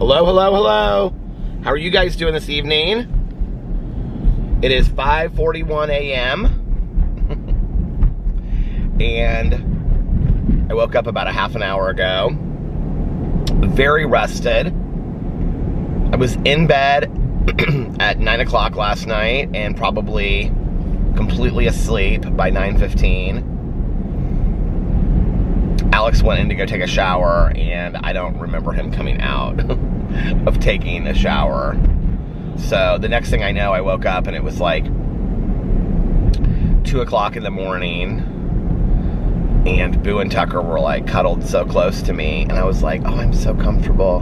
Hello, hello, hello. How are you guys doing this evening? It is 5:41 a.m. and I woke up about a half an hour ago. Very rested. I was in bed at 9 o'clock last night and probably completely asleep by 9:15. Alex went in to go take a shower, and I don't remember him coming out of taking a shower. So the next thing I know, I woke up and it was like 2 o'clock in the morning, and Boo and Tucker were like cuddled so close to me, and I was like, oh, I'm so comfortable.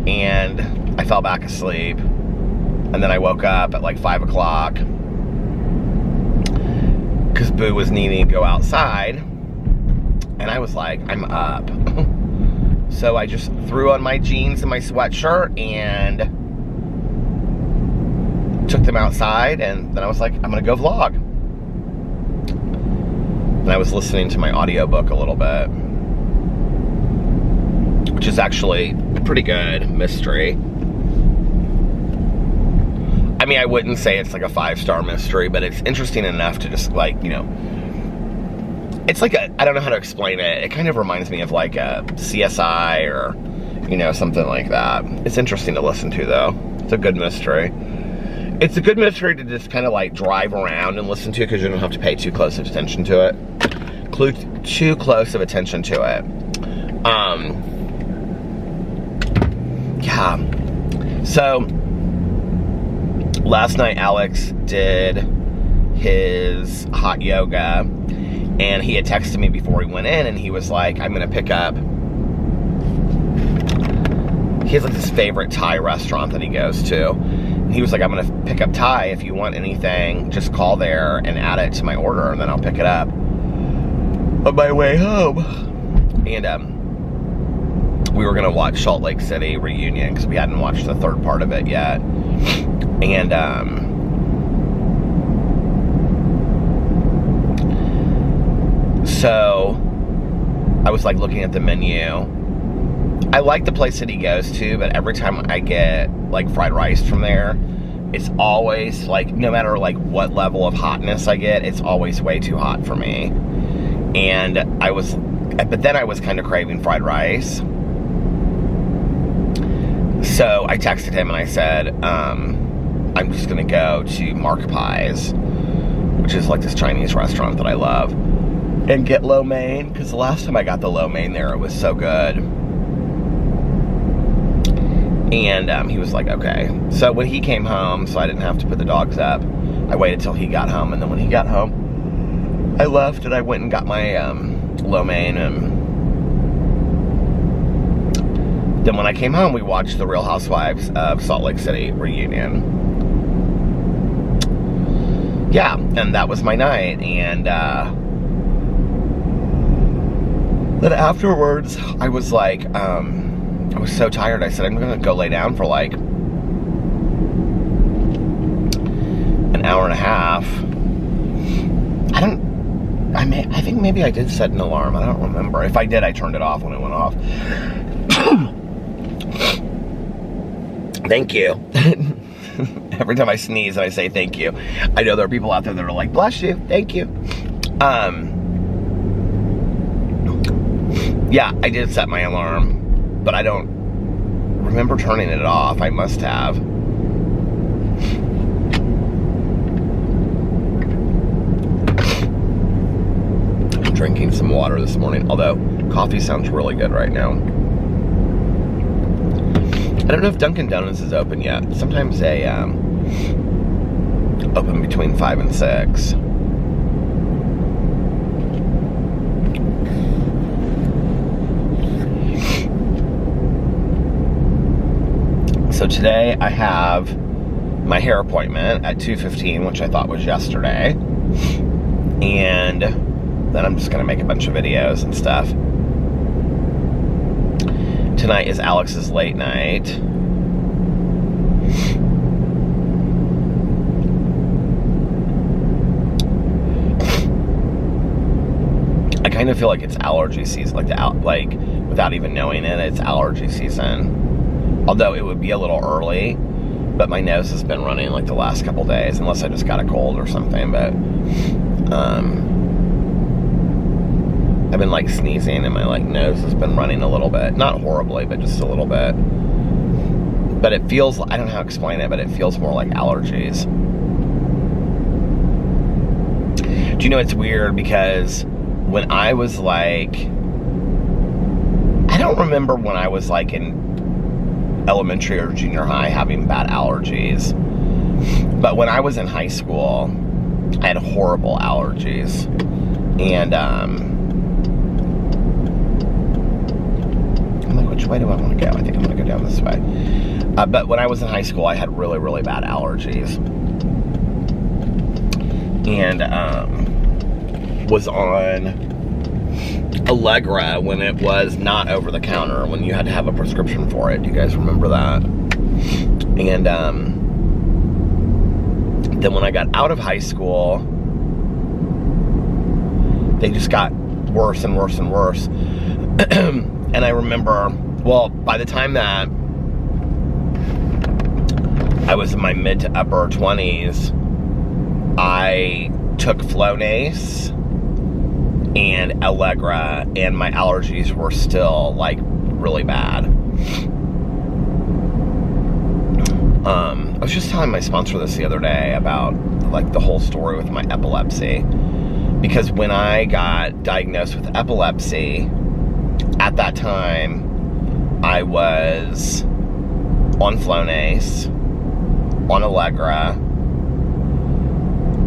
And I fell back asleep, and then I woke up at like 5 o'clock because Boo was needing to go outside. And I was like, I'm up. So I just threw on my jeans and my sweatshirt and took them outside, and then I was like, I'm gonna go vlog. And I was listening to my audiobook a little bit, which is actually a pretty good mystery. I mean, I wouldn't say it's like a 5-star mystery, but it's interesting enough to just like, you know, it's like a, I don't know how to explain it. It kind of reminds me of like a CSI or, you know, something like that. It's interesting to listen to, though. It's a good mystery. It's a good mystery to just kind of like drive around and listen to, because you don't have to pay too close of attention to it. Too close of attention to it. Yeah. So, last night Alex did his hot yoga. And he had texted me before he went in, and he was like, I'm gonna pick up. He has like this favorite Thai restaurant that he goes to. And he was like, I'm gonna pick up Thai. If you want anything, just call there and add it to my order, and then I'll pick it up on my way home. And we were gonna watch Salt Lake City Reunion, because we hadn't watched the third part of it yet. And so I was like looking at the menu. I like the place that he goes to, but every time I get like fried rice from there, it's always like, no matter like what level of hotness I get, it's always way too hot for me. And but then I was kind of craving fried rice. So I texted him and I said, I'm just gonna go to Mark Pai's, which is like this Chinese restaurant that I love, and get lo mein, because the last time I got the lo mein there, it was so good. And he was like, okay. So when he came home, so I didn't have to put the dogs up, I waited till he got home, and then when he got home, I left and I went and got my lo mein, and then when I came home, we watched the Real Housewives of Salt Lake City Reunion. Yeah, and that was my night, and then afterwards, I was like, I was so tired, I said, I'm gonna go lay down for like an hour and a half. I think maybe I did set an alarm, I don't remember. If I did, I turned it off when it went off. Thank you. Every time I sneeze and I say thank you, I know there are people out there that are like, bless you, thank you. Yeah, I did set my alarm, but I don't remember turning it off. I must have. I'm drinking some water this morning, although coffee sounds really good right now. I don't know if Dunkin' Donuts is open yet. Sometimes they open between 5 and 6. So today I have my hair appointment at 2:15, which I thought was yesterday. And then I'm just gonna make a bunch of videos and stuff. Tonight is Alex's late night. I kind of feel like it's allergy season, like without even knowing it, it's allergy season. Although it would be a little early, but my nose has been running like the last couple days, unless I just got a cold or something. But I've been like sneezing, and my like nose has been running a little bit. Not horribly, but just a little bit. But it feels, I don't know how to explain it, but it feels more like allergies. Do you know, it's weird because when I was like, I don't remember when I was like in elementary or junior high having bad allergies. But when I was in high school, I had horrible allergies. And I'm like, which way do I want to go? I think I'm going to go down this way. But when I was in high school, I had really, really bad allergies. And was on Allegra when it was not over the counter, when you had to have a prescription for it. Do you guys remember that? And then when I got out of high school, they just got worse and worse and worse. And I remember, well, by the time that I was in my mid to upper 20s, I took Flonase and Allegra, and my allergies were still like really bad. I was just telling my sponsor this the other day about like the whole story with my epilepsy, because when I got diagnosed with epilepsy, at that time I was on Flonase, on Allegra,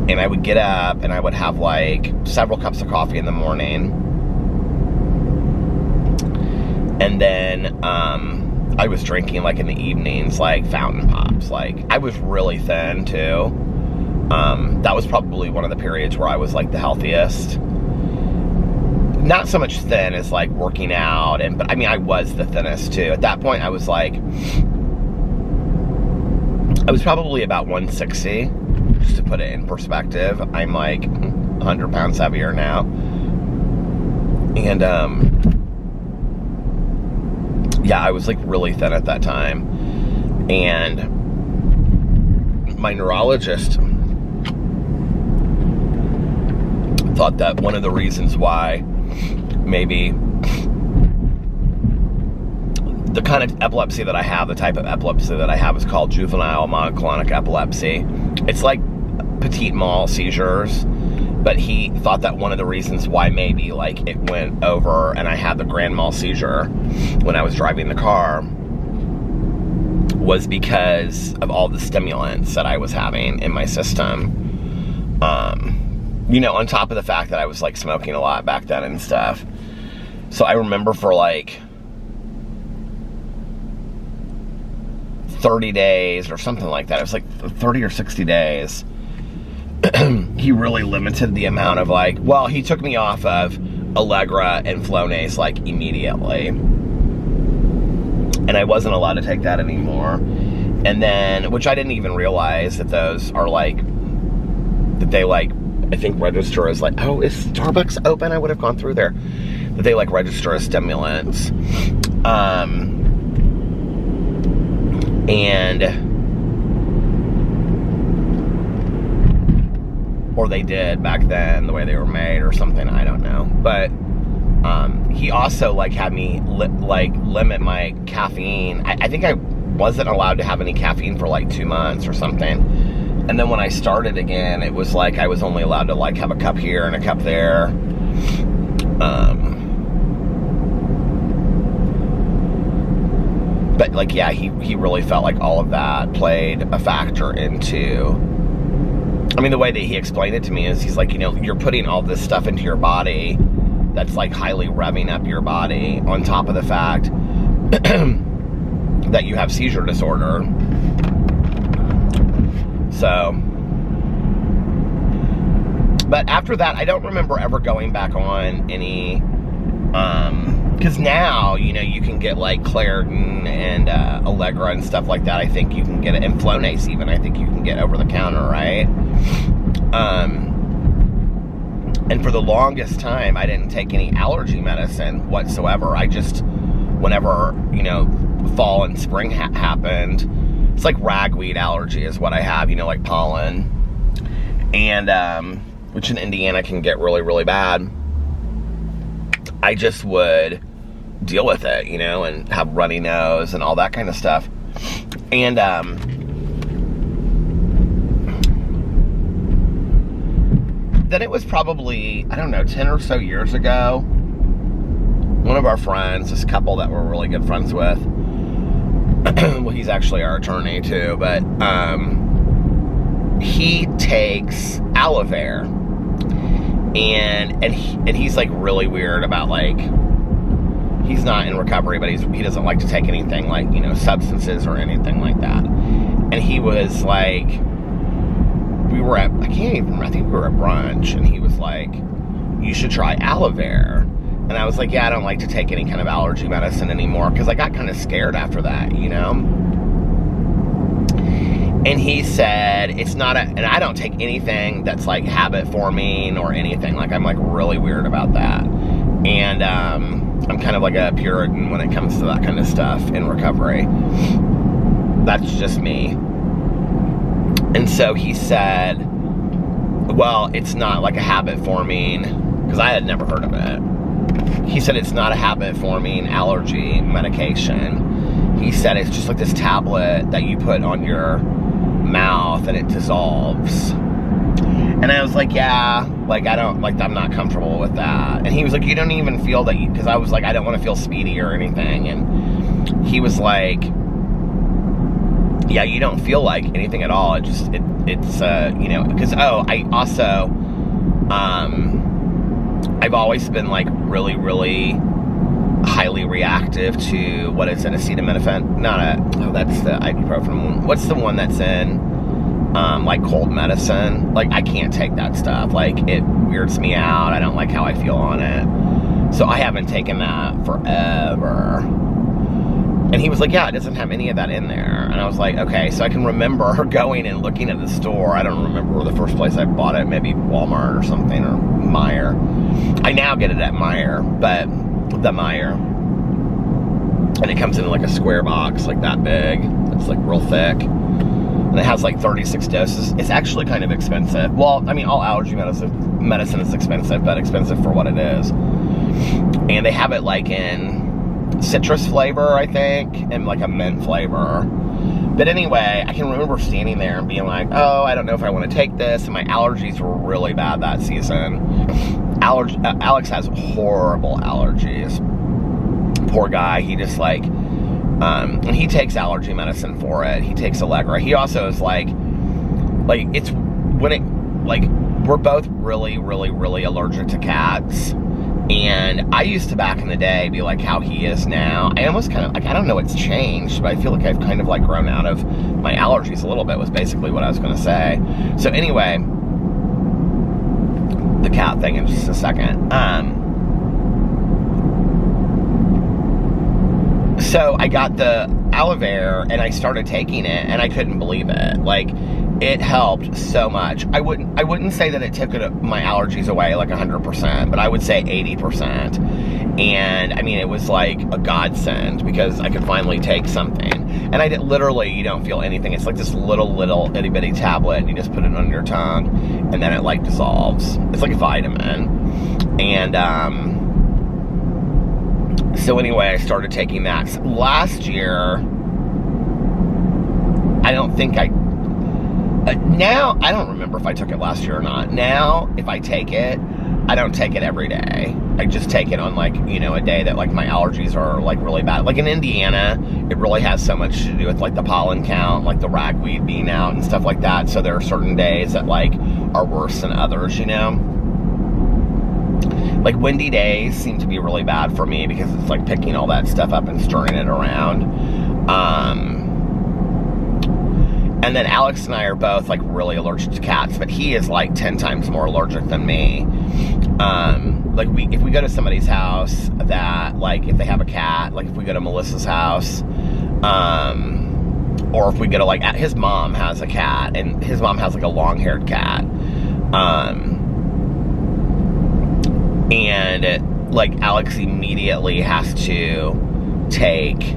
and I would get up and I would have like several cups of coffee in the morning. And then I was drinking like in the evenings, like fountain pops. Like I was really thin too. That was probably one of the periods where I was like the healthiest. Not so much thin as like working out, but I mean, I was the thinnest too. At that point, I was probably about 160. Just to put it in perspective, I'm like 100 pounds heavier now. And yeah, I was like really thin at that time. And my neurologist thought that one of the reasons why maybe the kind of epilepsy that I have, the type of epilepsy that I have, is called juvenile myoclonic epilepsy. It's like petit mal seizures, but he thought that one of the reasons why maybe like it went over and I had the grand mal seizure when I was driving the car was because of all the stimulants that I was having in my system. You know, on top of the fact that I was like smoking a lot back then and stuff. So I remember for like 30 days or something like that. It was like 30 or 60 days. He really limited the amount of like, well, he took me off of Allegra and Flonase like immediately. And I wasn't allowed to take that anymore. And then, which I didn't even realize that those are like, that they like, I think register as like, oh, is Starbucks open? I would have gone through there. That they like register as stimulants. Or they did back then, the way they were made or something, I don't know. But he also like had me limit my caffeine. I think I wasn't allowed to have any caffeine for like 2 months or something. And then when I started again, it was like I was only allowed to like have a cup here and a cup there. But like, yeah, he really felt like all of that played a factor into, I mean, the way that he explained it to me is he's like, you know, you're putting all this stuff into your body that's like highly revving up your body on top of the fact that you have seizure disorder. So, but after that, I don't remember ever going back on any, because now, you know, you can get like Claritin and Allegra and stuff like that. I think you can get it, and Flonase even, I think you can get over the counter, right? And for the longest time, I didn't take any allergy medicine whatsoever. I just, whenever, you know, fall and spring happened. It's like ragweed allergy is what I have, you know, like pollen. And, which in Indiana can get really, really bad. I just would deal with it, you know, and have runny nose and all that kind of stuff. And, then it was probably, I don't know, 10 or so years ago, one of our friends, this couple that we're really good friends with, well, he's actually our attorney too, but he takes aloe vera, and he's like really weird about, like, he's not in recovery, but he doesn't like to take anything like, you know, substances or anything like that. And he was like, we were at, I can't even remember, I think we were at brunch, and he was like, you should try aloe vera. And I was like, yeah, I don't like to take any kind of allergy medicine anymore, because I got kind of scared after that, you know? And he said, it's not and I don't take anything that's like habit forming or anything. Like, I'm like really weird about that. And I'm kind of like a Puritan when it comes to that kind of stuff in recovery. That's just me. And so he said, well, it's not like a habit forming, because I had never heard of it. He said it's not a habit forming allergy medication. He said it's just like this tablet that you put on your mouth and it dissolves. And I was like, yeah, like, I'm not comfortable with that. And he was like, you don't even feel that, because I was like, I don't want to feel speedy or anything. And he was like, yeah, you don't feel like anything at all. It's you know, because, I also, I've always been like really, really highly reactive to, what is it, acetaminophen? That's the ibuprofen one. What's the one that's in, like, cold medicine? Like, I can't take that stuff. Like, it weirds me out. I don't like how I feel on it. So I haven't taken that forever. And he was like, yeah, it doesn't have any of that in there. And I was like, okay. So I can remember going and looking at the store. I don't remember the first place I bought it. Maybe Walmart or something, or Meijer. I now get it at Meijer, but the Meijer. And it comes in like a square box, like that big. It's like real thick. And it has like 36 doses. It's actually kind of expensive. Well, I mean, all allergy medicine is expensive, but expensive for what it is. And they have it like in citrus flavor, I think, and like a mint flavor. But anyway, I can remember standing there and being like, oh, I don't know if I want to take this. And my allergies were really bad that season. Alex has horrible allergies. Poor guy. He just like, and he takes allergy medicine for it. He takes Allegra. He also is like it's when it, like, we're both really, really, really allergic to cats. And I used to, back in the day, be like how he is now. I almost kind of, like, I don't know what's changed, but I feel like I've kind of, like, grown out of my allergies a little bit, was basically what I was going to say. So anyway, the cat thing in just a second. So I got the aloe vera, and I started taking it, and I couldn't believe it. Like, it helped so much. I wouldn't say that it took my allergies away like 100%, but I would say 80%. And I mean, it was like a godsend, because I could finally take something. And literally, you don't feel anything. It's like this little itty bitty tablet, and you just put it under your tongue, and then it like dissolves. It's like a vitamin. And so anyway, I started taking that. Last year, I don't think now, I don't remember if I took it last year or not. Now, if I take it, I don't take it every day. I just take it on, like, you know, a day that, like, my allergies are, like, really bad. Like, in Indiana, it really has so much to do with, like, the pollen count, like, the ragweed being out and stuff like that. So there are certain days that, like, are worse than others, you know? Like, windy days seem to be really bad for me, because it's, like, picking all that stuff up and stirring it around. And then Alex and I are both, like, really allergic to cats, but he is, like, 10 times more allergic than me. Like, if we go to somebody's house that, like, if they have a cat, like, if we go to Melissa's house, or if we go to, like, his mom has a cat, and his mom has, like, a long-haired cat. And, like, Alex immediately has to take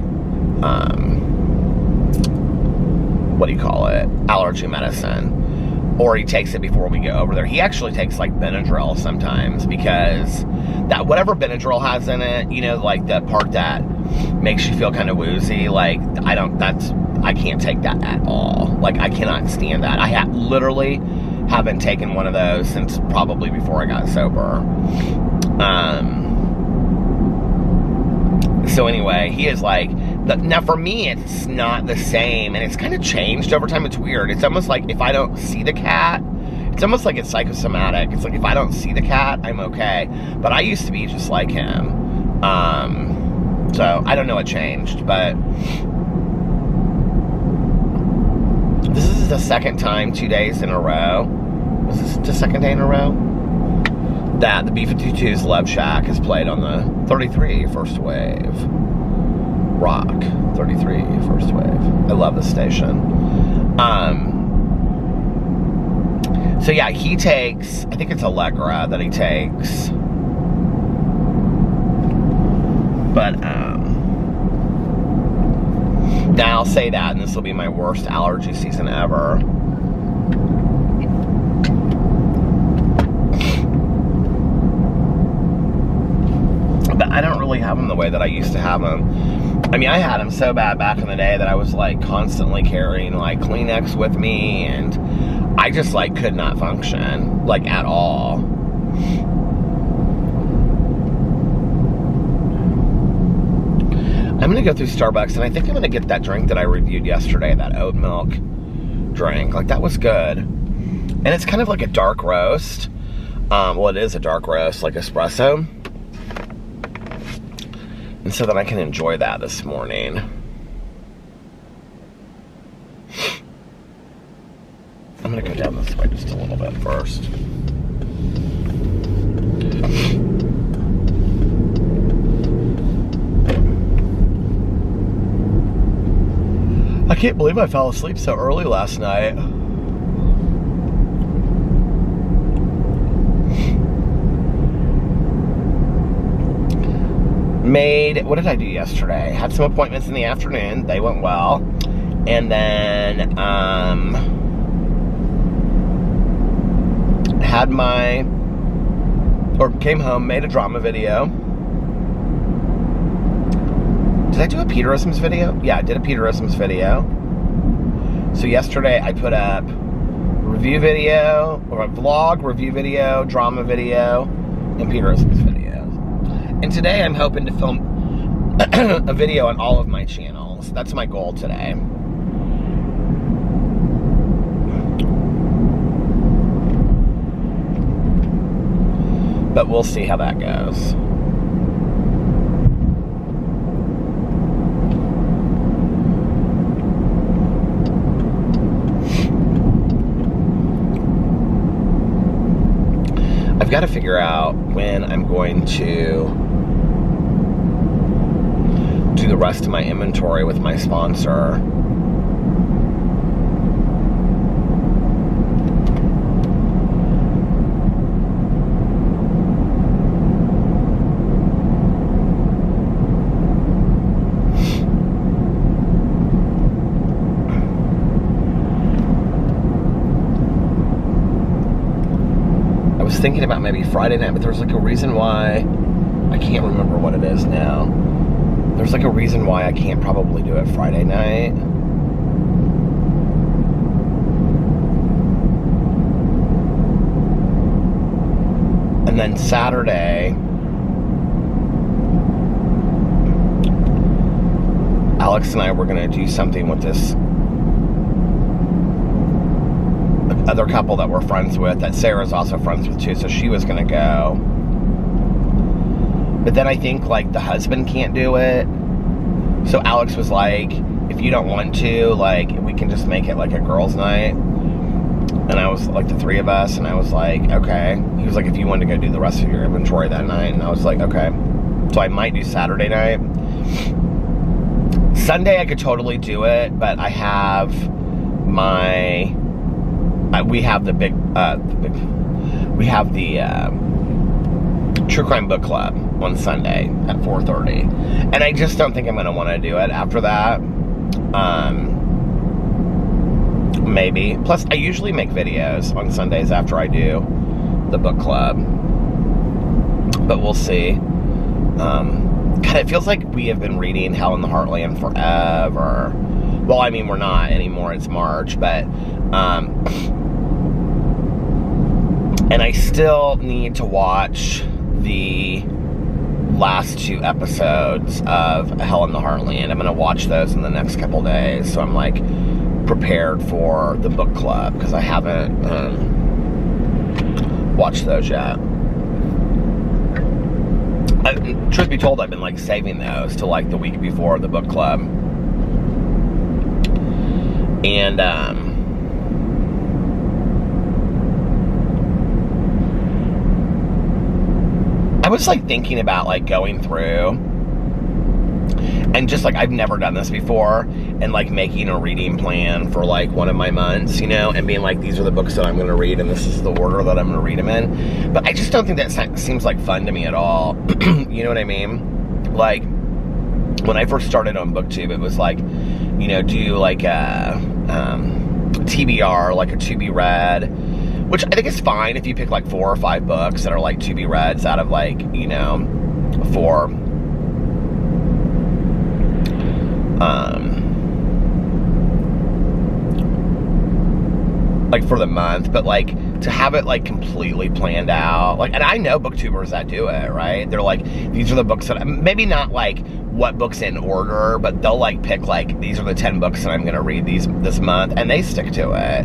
what do you call it? Allergy medicine. Or he takes it before we go over there. He actually takes like Benadryl sometimes because that whatever Benadryl has in it, you know, like the part that makes you feel kind of woozy, like I can't take that at all. Like I cannot stand that. I literally haven't taken one of those since probably before I got sober. So anyway, he is like, now for me, it's not the same, and it's kind of changed over time. It's weird. It's almost like if I don't see the cat, it's almost like it's psychosomatic. It's like if I don't see the cat, I'm okay. But I used to be just like him. So I don't know what changed, but this is the second time 2 days in a row. Was this the second day in a row? That the B-52's Love Shack is played on the 33 First Wave. Rock 33 First Wave. I love this station. So yeah, he takes, I think it's Allegra that he takes. But now I'll say that, and this will be my worst allergy season ever. But I don't really have them the way that I used to have them. I mean, I had them so bad back in the day that I was like constantly carrying like Kleenex with me, and I just like could not function like at all. I'm gonna go through Starbucks, and I think I'm gonna get that drink that I reviewed yesterday, that oat milk drink. Like that was good, and it's kind of like a dark roast. Well, it is a dark roast, like espresso. And so that I can enjoy that this morning. I'm gonna go down this way just a little bit first. I can't believe I fell asleep so early last night. What did I do yesterday? Had some appointments in the afternoon. They went well. And then, came home, made a drama video. Did I do a Peterisms video? Yeah, I did a Peterisms video. So yesterday I put up review video, or a vlog, review video, drama video, and Peterisms video. And today I'm hoping to film a video on all of my channels. That's my goal today. But we'll see how that goes. I've got to figure out when I'm going to do the rest of my inventory with my sponsor. I was thinking about maybe Friday night, but there's like a reason why I can't remember what it is now. There's like a reason why I can't probably do it Friday night. And then Saturday, Alex and I were going to do something with this other couple that we're friends with, that Sarah's also friends with too, so she was going to go. But then I think, like, the husband can't do it. So Alex was like, if you don't want to, like, we can just make it, like, a girls' night. And I was, like, the three of us, and I was like, okay. He was like, if you want to go do the rest of your inventory that night. And I was like, okay. So I might do Saturday night. Sunday I could totally do it, but I have my... we have the True Crime Book Club. on Sunday at 4:30. And I just don't think I'm going to want to do it after that. Maybe. Plus, I usually make videos on Sundays after I do the book club. But we'll see. God, it feels like we have been reading Hell in the Heartland forever. Well, I mean, we're not anymore. It's March, but... and I still need to watch the last 2 episodes of Hell in the Heartland. I'm going to watch those in the next couple days. So I'm, like, prepared for the book club, because I haven't watched those yet. Truth be told, I've been, like, saving those to, like, the week before the book club. And, I was, like, thinking about, like, going through and just, like, I've never done this before, and, like, making a reading plan for, like, one of my months, you know, and being like, these are the books that I'm going to read, and this is the order that I'm going to read them in. But I just don't think that seems like fun to me at all. You know what I mean? Like, when I first started on BookTube, it was like, you know, do, like, a TBR, like a to be read, which I think is fine if you pick, like, 4 or 5 books that are, like, to be reads out of, like, you know, 4. Like, for the month, but, like, to have it, like, completely planned out, like, and I know booktubers that do it, right? They're like, these are the books that, maybe not, like, what books in order, but they'll, like, pick, like, these are the 10 books that I'm gonna read this month, and they stick to it.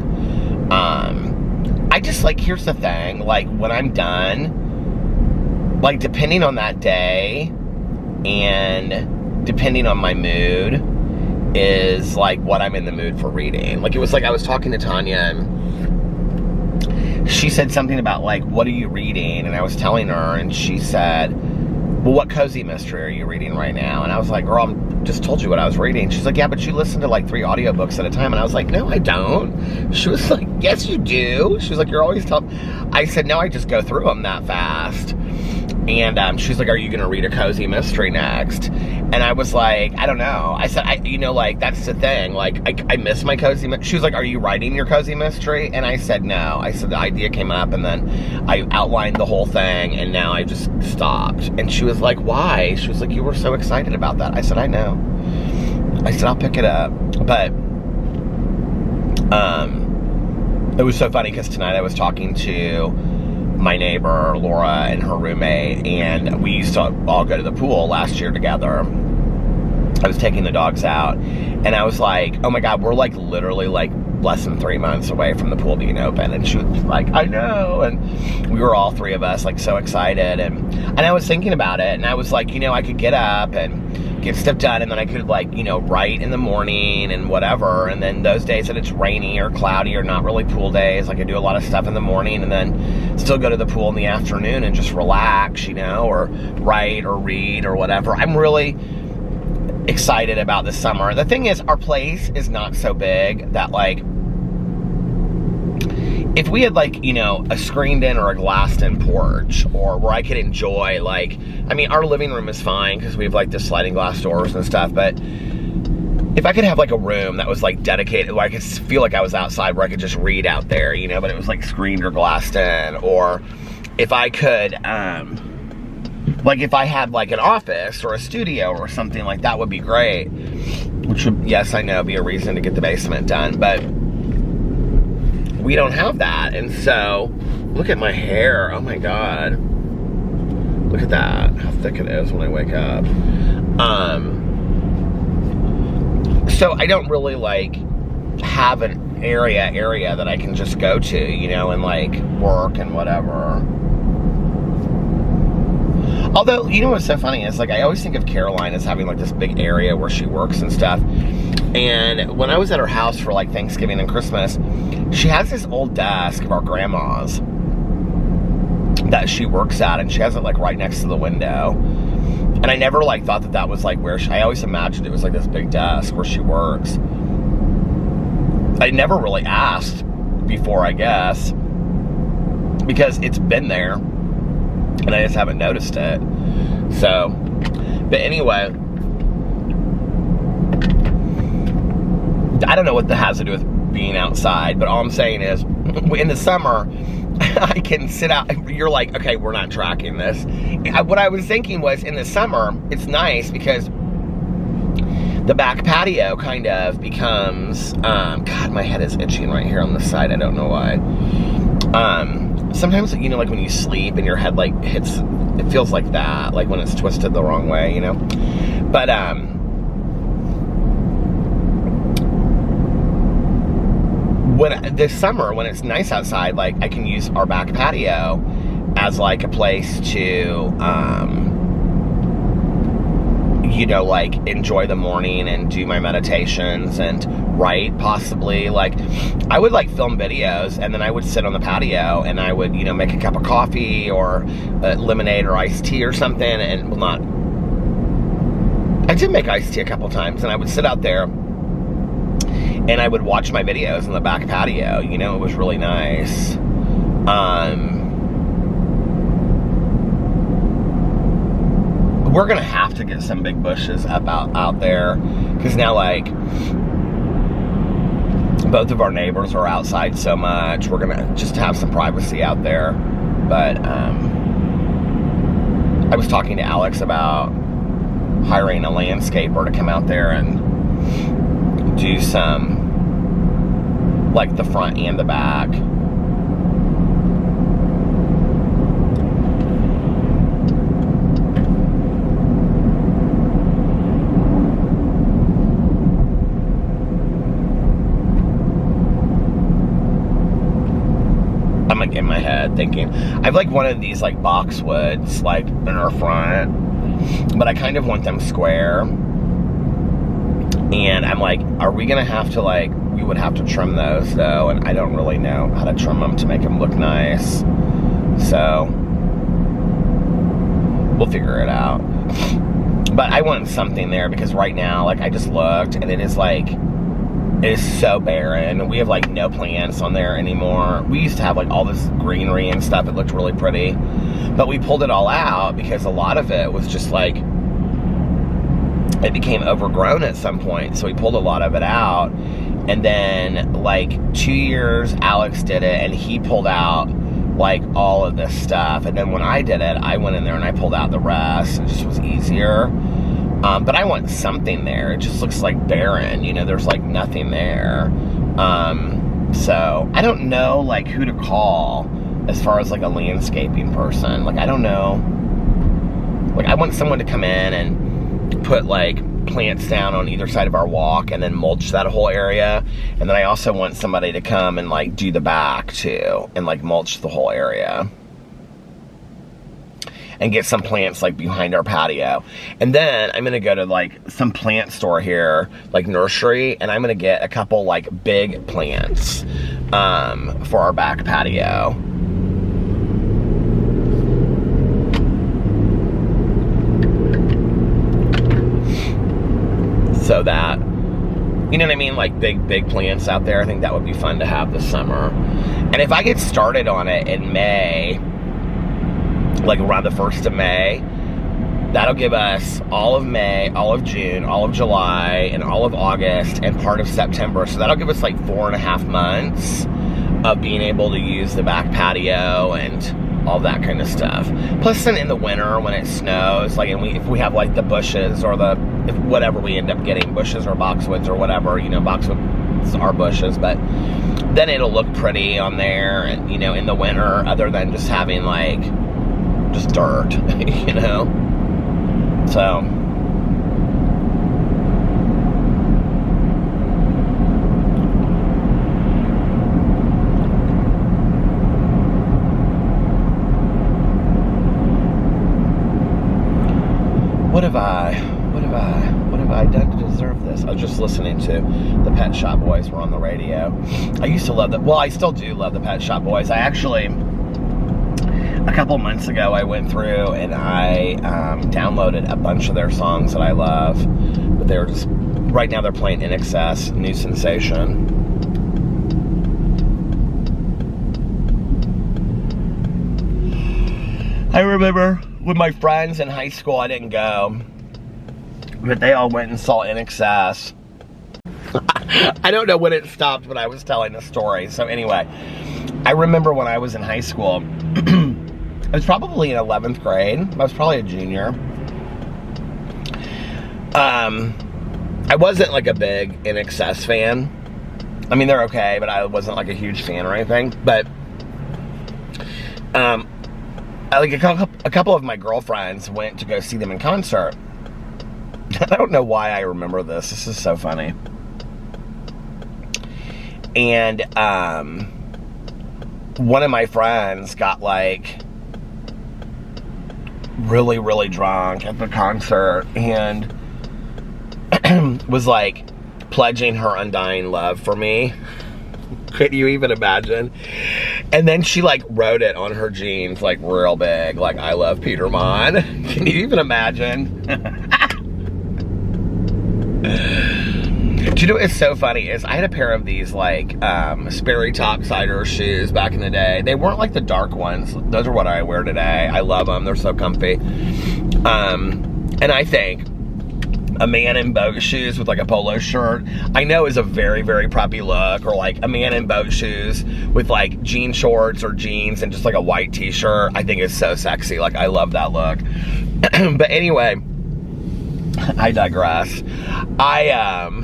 I just, like, here's the thing, like, when I'm done, like, depending on that day, and depending on my mood, is, like, what I'm in the mood for reading. Like, it was like I was talking to Tanya, and she said something about, like, what are you reading? And I was telling her, and she said, well, what cozy mystery are you reading right now? And I was like, girl, I just told you what I was reading. She's like, yeah, but you listen to, like, 3 audiobooks at a time. And I was like, no, I don't. She was like, yes, you do. She was like, you're always telling. I said, no, I just go through them that fast. And she's like, are you going to read a cozy mystery next? And I was like, I don't know. I said, you know, like, that's the thing. Like, I miss my cozy mystery. She was like, are you writing your cozy mystery? And I said, no. I said, the idea came up, and then I outlined the whole thing, and now I just stopped. And she was like, why? She was like, you were so excited about that. I said, I know. I said, I'll pick it up. But, it was so funny, because tonight I was talking to my neighbor, Laura, and her roommate, and we used to all go to the pool last year together. I was taking the dogs out, and I was like, oh my God, we're, like, literally, like, less than 3 months away from the pool being open. And she was like, I know. And we were all 3 of us, like, so excited. And I was thinking about it, and I was like, you know, I could get up and get stuff done, and then I could, like, you know, write in the morning and whatever. And then those days that it's rainy or cloudy or not really pool days, like, I do a lot of stuff in the morning, and then still go to the pool in the afternoon and just relax, you know, or write or read or whatever. I'm really excited about this summer. The thing is, our place is not so big that, like, if we had, like, you know, a screened-in or a glassed-in porch, or where I could enjoy, like, I mean, our living room is fine because we have, like, the sliding glass doors and stuff, but if I could have, like, a room that was, like, dedicated, where I could feel like I was outside, where I could just read out there, you know, but it was, like, screened or glassed in, or if I could, like, if I had, like, an office or a studio or something like that, would be great, which would, yes, I know, be a reason to get the basement done, but we don't have that. And so, look at my hair. Oh my God. Look at that. How thick it is when I wake up. So I don't really, like, have an area that I can just go to, you know, and, like, work and whatever. Although, you know what's so funny is, like, I always think of Caroline as having, like, this big area where she works and stuff. And when I was at her house for, like, Thanksgiving and Christmas, she has this old desk of our grandma's that she works at, and she has it, like, right next to the window. And I never, like, thought that that was, like, where I always imagined it was, like, this big desk where she works. I never really asked before, I guess, because it's been there, and I just haven't noticed it. So, but anyway, I don't know what that has to do with being outside, but all I'm saying is, in the summer, I can sit out. You're like, okay, we're not tracking this. What I was thinking was, in the summer, it's nice because the back patio kind of becomes, God, my head is itching right here on the side. I don't know why. Sometimes, you know, like when you sleep and your head like hits, it feels like that, like when it's twisted the wrong way, you know? But, this summer, when it's nice outside, like I can use our back patio as like a place to, you know, like enjoy the morning and do my meditations and write, possibly. Like I would like film videos, and then I would sit on the patio and I would, you know, make a cup of coffee or lemonade or iced tea or something. And well, not, I did make iced tea a couple times, and I would sit out there and I would watch my videos on the back patio. You know, it was really nice. We're gonna have to get some big bushes up out there, because now, like, both of our neighbors are outside so much. We're gonna just have some privacy out there. But I was talking to Alex about hiring a landscaper to come out there and do some, like, the front and the back. I'm like in my head thinking, I have like one of these like boxwoods like in our front, but I kind of want them square. And I'm like, are we gonna have to, like, we would have to trim those though, and I don't really know how to trim them to make them look nice. So we'll figure it out. But I want something there, because right now, like, I just looked and it is like, it is so barren. We have like no plants on there anymore. We used to have like all this greenery and stuff. It looked really pretty, but we pulled it all out because a lot of it was just like, it became overgrown at some point. So we pulled a lot of it out. And then like 2 years, Alex did it and he pulled out like all of this stuff. And then when I did it, I went in there and I pulled out the rest. It just was easier. But I want something there. It just looks like barren, you know, there's like nothing there. So I don't know like who to call as far as like a landscaping person. Like, I don't know. Like, I want someone to come in and put like plants down on either side of our walk and then mulch that whole area. And then I also want somebody to come and like do the back too and like mulch the whole area. And get some plants like behind our patio. And then I'm gonna go to like some plant store here, like nursery, and I'm gonna get a couple like big plants for our back patio. So that, you know what I mean? Like big plants out there. I think that would be fun to have this summer. And if I get started on it in May, like around the 1st of May, that'll give us all of May, all of June, all of July, and all of August, and part of September. So that'll give us like 4.5 months of being able to use the back patio and all that kind of stuff. Plus then in the winter when it snows, like, and if we have like the bushes or whatever we end up getting, bushes or boxwoods or whatever, you know, boxwoods are bushes, but then it'll look pretty on there, and, you know, in the winter, other than just having like just dirt, you know? So what have I done to deserve this? I was just listening to the Pet Shop Boys were on the radio. I used to love them. Well, I still do love the Pet Shop Boys. I actually, a couple months ago, I went through and I downloaded a bunch of their songs that I love, but they were just, right now they're playing In Excess, New Sensation. I remember with my friends in high school, I didn't go. But they all went and saw In Excess. I don't know when it stopped, but I was telling the story. So anyway, I remember when I was in high school, I was probably in 11th grade. I was probably a junior. I wasn't like a big In Excess fan. I mean, they're okay, but I wasn't like a huge fan or anything. But like a couple of my girlfriends went to go see them in concert. I don't know why I remember this. This is so funny. And one of my friends got like really, really drunk at the concert and was like pledging her undying love for me. Could you even imagine? And then she like wrote it on her jeans like real big, like I love Peter Monn. Can you even imagine? Do you know what's so funny is I had a pair of these like Sperry Topsider shoes back in the day. They weren't like the dark ones. Those are what I wear today. I love them. They're so comfy. And I think a man in boat shoes with like a polo shirt, I know is a very, very preppy look, or like a man in boat shoes with like jean shorts or jeans and just like a white t-shirt, I think is so sexy. Like I love that look. But anyway, I digress. I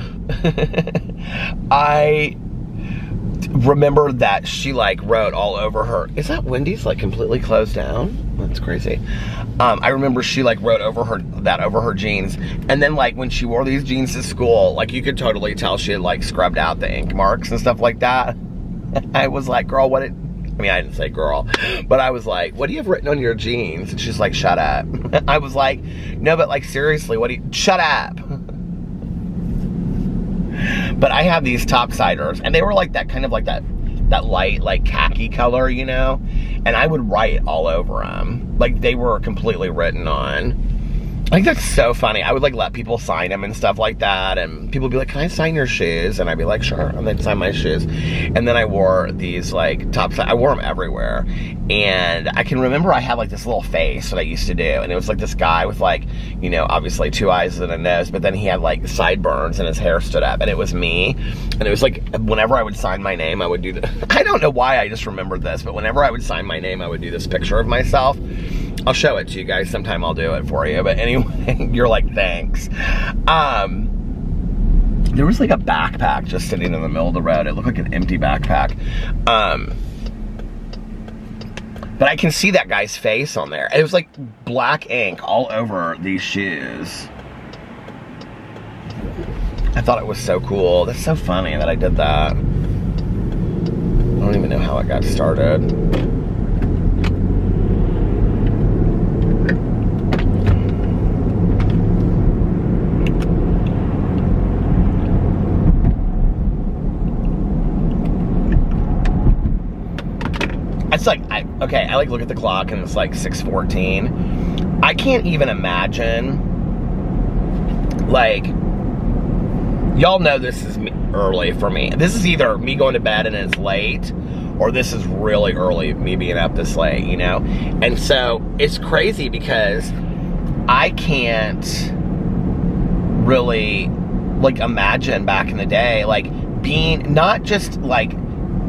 remember that she like wrote all over her. Is that Wendy's like completely closed down? That's crazy. I remember she like wrote over her jeans, and then like when she wore these jeans to school, like you could totally tell she had like scrubbed out the ink marks and stuff like that. I was like, girl, I mean, I didn't say girl, but I was like, what do you have written on your jeans? And she's like, shut up. I was like, no, but like seriously, shut up. But I have these Topsiders, and they were like that kind of like that light like khaki color, you know, and I would write all over them. Like they were completely written on. I think that's so funny. I would like let people sign them and stuff like that, and people would be like, can I sign your shoes? And I'd be like, sure, and they'd sign my shoes. And then I wore these like I wore them everywhere. And I can remember I had like this little face that I used to do, and it was like this guy with like, you know, obviously 2 eyes and a nose, but then he had like sideburns and his hair stood up, and it was me. And it was like, whenever I would sign my name, I would do I don't know why I just remembered this, but whenever I would sign my name, I would do this picture of myself. I'll show it to you guys sometime. I'll do it for you. But anyway, you're like, thanks. There was like a backpack just sitting in the middle of the road. It looked like an empty backpack. But I can see that guy's face on there. It was like black ink all over these shoes. I thought it was so cool. That's so funny that I did that. I don't even know how it got started. It's like, I like look at the clock and it's like 6:14. I can't even imagine, like, y'all know this is early for me. This is either me going to bed and it's late, or this is really early, me being up this late, you know? And so it's crazy because I can't really, like, imagine back in the day, like, being, not just, like,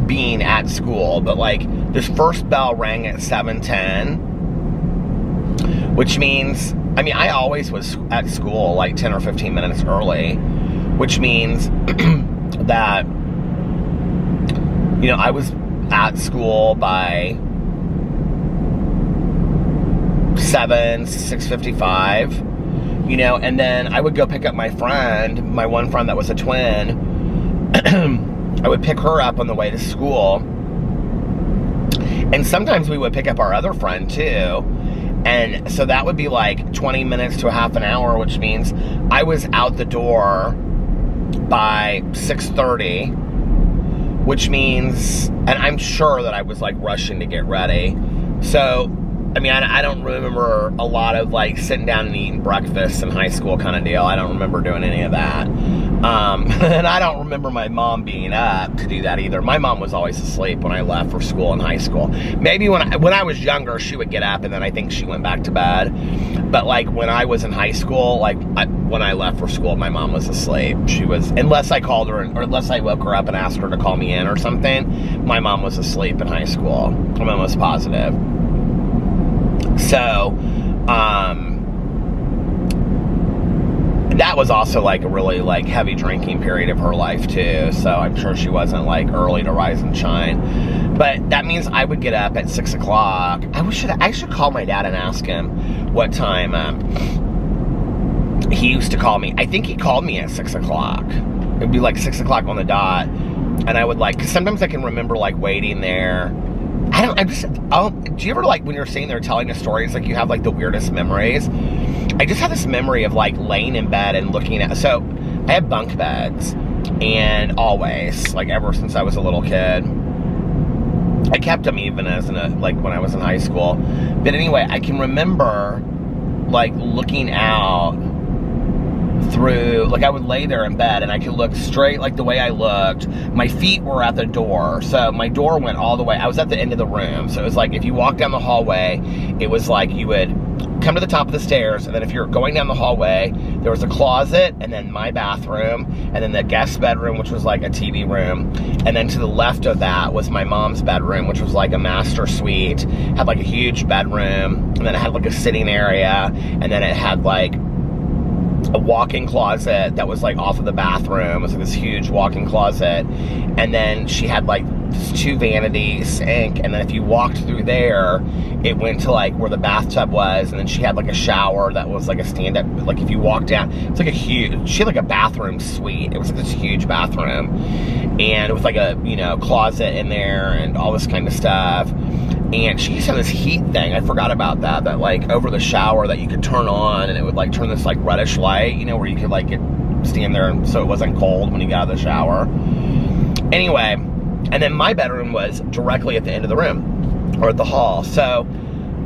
being at school, but, like, this first bell rang at 7:10, which means, I mean, I always was at school, like, 10 or 15 minutes early, which means that, you know, I was at school by 6:55, you know, and then I would go pick up my friend, my one friend that was a twin. I would pick her up on the way to school, and sometimes we would pick up our other friend too, and so that would be like 20 minutes to a half an hour, which means I was out the door by 6:30, which means, and I'm sure that I was like rushing to get ready. So I mean, I don't remember a lot of like sitting down and eating breakfast in high school kind of deal. I don't remember doing any of that. And I don't remember my mom being up to do that either. My mom was always asleep when I left for school in high school. Maybe when I was younger, she would get up, and then I think she went back to bed. But like when I was in high school, like when I left for school, my mom was asleep. She was, unless I called her, or unless I woke her up and asked her to call me in or something, my mom was asleep in high school. I'm almost positive. So, that was also like a really like heavy drinking period of her life too, so I'm sure she wasn't like early to rise and shine. But that means I would get up at 6 o'clock. I should call my dad and ask him what time he used to call me. I think he called me at 6 o'clock. It'd be like 6 o'clock on the dot, and I would like, 'cause sometimes I can remember like waiting there. Do you ever like when you're sitting there telling a story, it's like you have like the weirdest memories? I just have this memory of like laying in bed and looking at, so I have bunk beds, and always, like ever since I was a little kid, I kept them even as like when I was in high school. But anyway, I can remember like looking out through, like I would lay there in bed and I could look straight like the way I looked. My feet were at the door, so my door went all the way. I was at the end of the room, so it was like if you walk down the hallway, it was like you would come to the top of the stairs, and then if you're going down the hallway, there was a closet, and then my bathroom, and then the guest bedroom, which was like a TV room, and then to the left of that was my mom's bedroom, which was like a master suite, had like a huge bedroom, and then it had like a sitting area, and then it had like a walk-in closet that was like off of the bathroom. It was like this huge walk-in closet, and then she had like this 2 vanity sink, and then if you walked through there, it went to like where the bathtub was, and then she had like a shower that was like a stand-up, like if you walk down, it's like a huge, she had like a bathroom suite. It was like this huge bathroom, and with like a, you know, closet in there and all this kind of stuff. And she used to have this heat thing, I forgot about that like over the shower that you could turn on, and it would like turn this like reddish light, you know, where you could like stand there and so it wasn't cold when you got out of the shower. Anyway, and then my bedroom was directly at the end of the room, or at the hall, so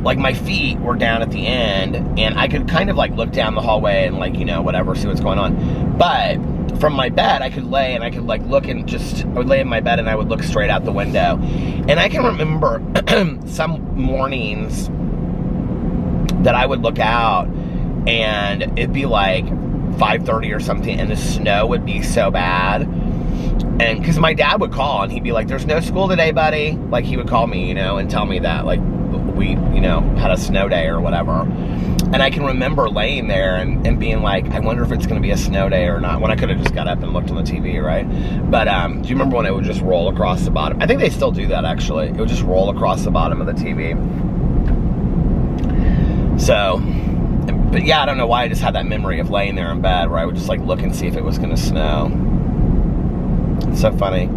like my feet were down at the end, and I could kind of like look down the hallway and like, you know, whatever, see what's going on. But from my bed, I could lay and I could like look and just, I would lay in my bed and I would look straight out the window. And I can remember some mornings that I would look out and it'd be like 5:30 or something, and the snow would be so bad. And because my dad would call and he'd be like, "There's no school today, buddy." Like he would call me, you know, and tell me that like we, you know, had a snow day or whatever. And I can remember laying there and being like, I wonder if it's going to be a snow day or not, when I could have just got up and looked on the TV, right? But do you remember when it would just roll across the bottom? I think they still do that, actually. It would just roll across the bottom of the TV. So, but yeah, I don't know why I just had that memory of laying there in bed where I would just like look and see if it was going to snow. It's so funny.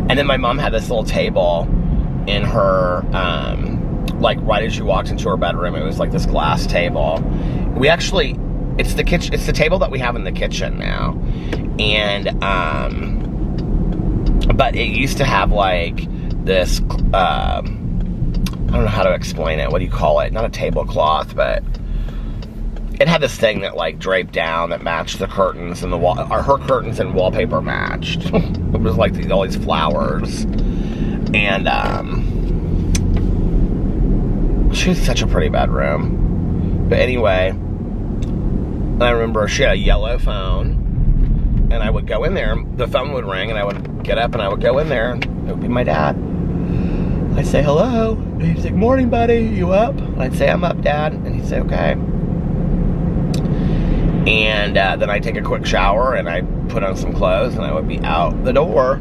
And then my mom had this little table in her, like right as you walked into her bedroom. It was like this glass table. We actually, it's the kitchen, it's the table that we have in the kitchen now. And but it used to have like this I don't know how to explain it. What do you call it? Not a tablecloth, but it had this thing that like draped down that matched the curtains, and the wall, or her curtains and wallpaper matched. It was like all these flowers. And she had such a pretty bedroom. But anyway, I remember she had a yellow phone, and I would go in there, the phone would ring, and I would get up and I would go in there, and it would be my dad. I'd say hello, and he'd say, "Good morning, buddy, you up?" And I'd say, "I'm up, Dad," and he'd say, "Okay." And then I'd take a quick shower, and I'd put on some clothes, and I would be out the door.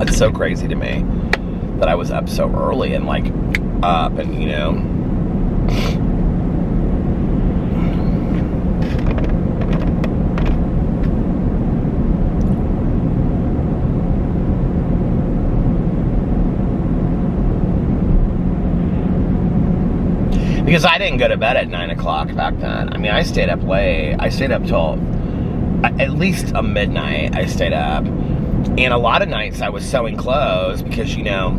It's so crazy to me that I was up so early and like up and, you know. Because I didn't go to bed at 9 o'clock back then. I mean, I stayed up late. I stayed up till at least a midnight. I stayed up. And a lot of nights I was sewing clothes because, you know,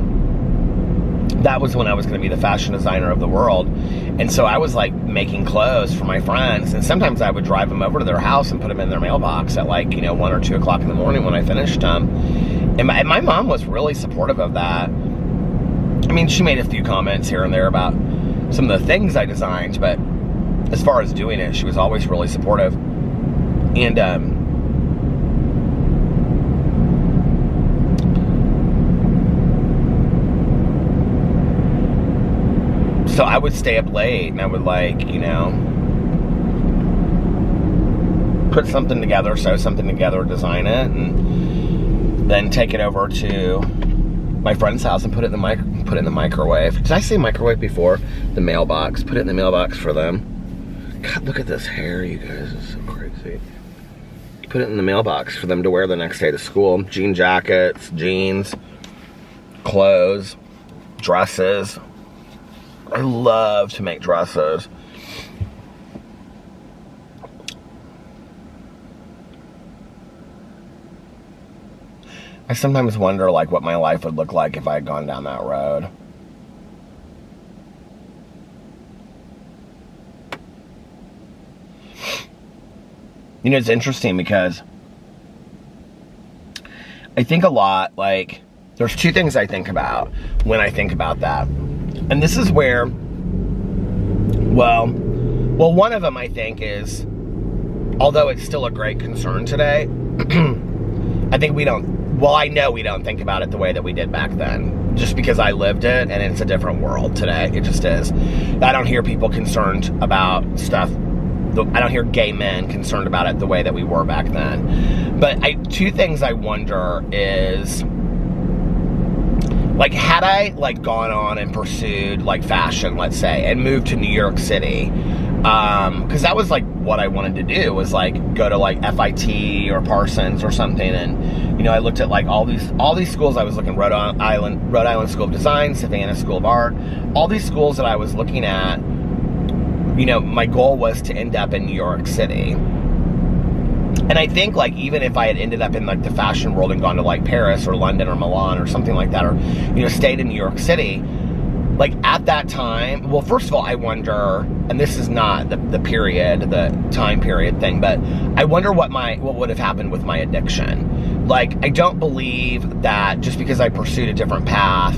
that was when I was going to be the fashion designer of the world. And so I was like making clothes for my friends, and sometimes I would drive them over to their house and put them in their mailbox at like, 1 or 2 o'clock in the morning when I finished them. And my mom was really supportive of that. I mean, she made a few comments here and there about some of the things I designed, but as far as doing it, she was always really supportive. And so I would stay up late, and I would like, put something together, sew something together, design it, and then take it over to my friend's house and put it in the microwave. Did I say microwave before? The mailbox. Put it in the mailbox for them. God, look at this hair, you guys. It's so crazy. Put it in the mailbox for them to wear the next day to school. Jean jackets, jeans, clothes, dresses. I love to make dresses. I sometimes wonder like what my life would look like if I had gone down that road. It's interesting because I think a lot, like, there's 2 things I think about when I think about that. And this is where, well, one of them I think is, although it's still a great concern today, I think I know we don't think about it the way that we did back then. Just because I lived it, and it's a different world today. It just is. I don't hear people concerned about stuff. I don't hear gay men concerned about it the way that we were back then. But 2 things I wonder is, like, had I like gone on and pursued like fashion, let's say, and moved to New York City, because that was like what I wanted to do, was like go to like FIT or Parsons or something. And I looked at like all these schools. I was looking, Rhode Island School of Design, Savannah School of Art, all these schools that I was looking at. My goal was to end up in New York City. And I think, like, even if I had ended up in like the fashion world and gone to like Paris or London or Milan or something like that, or stayed in New York City, like at that time, well, first of all, I wonder, and this is not the time period thing, but I wonder what would have happened with my addiction. Like, I don't believe that just because I pursued a different path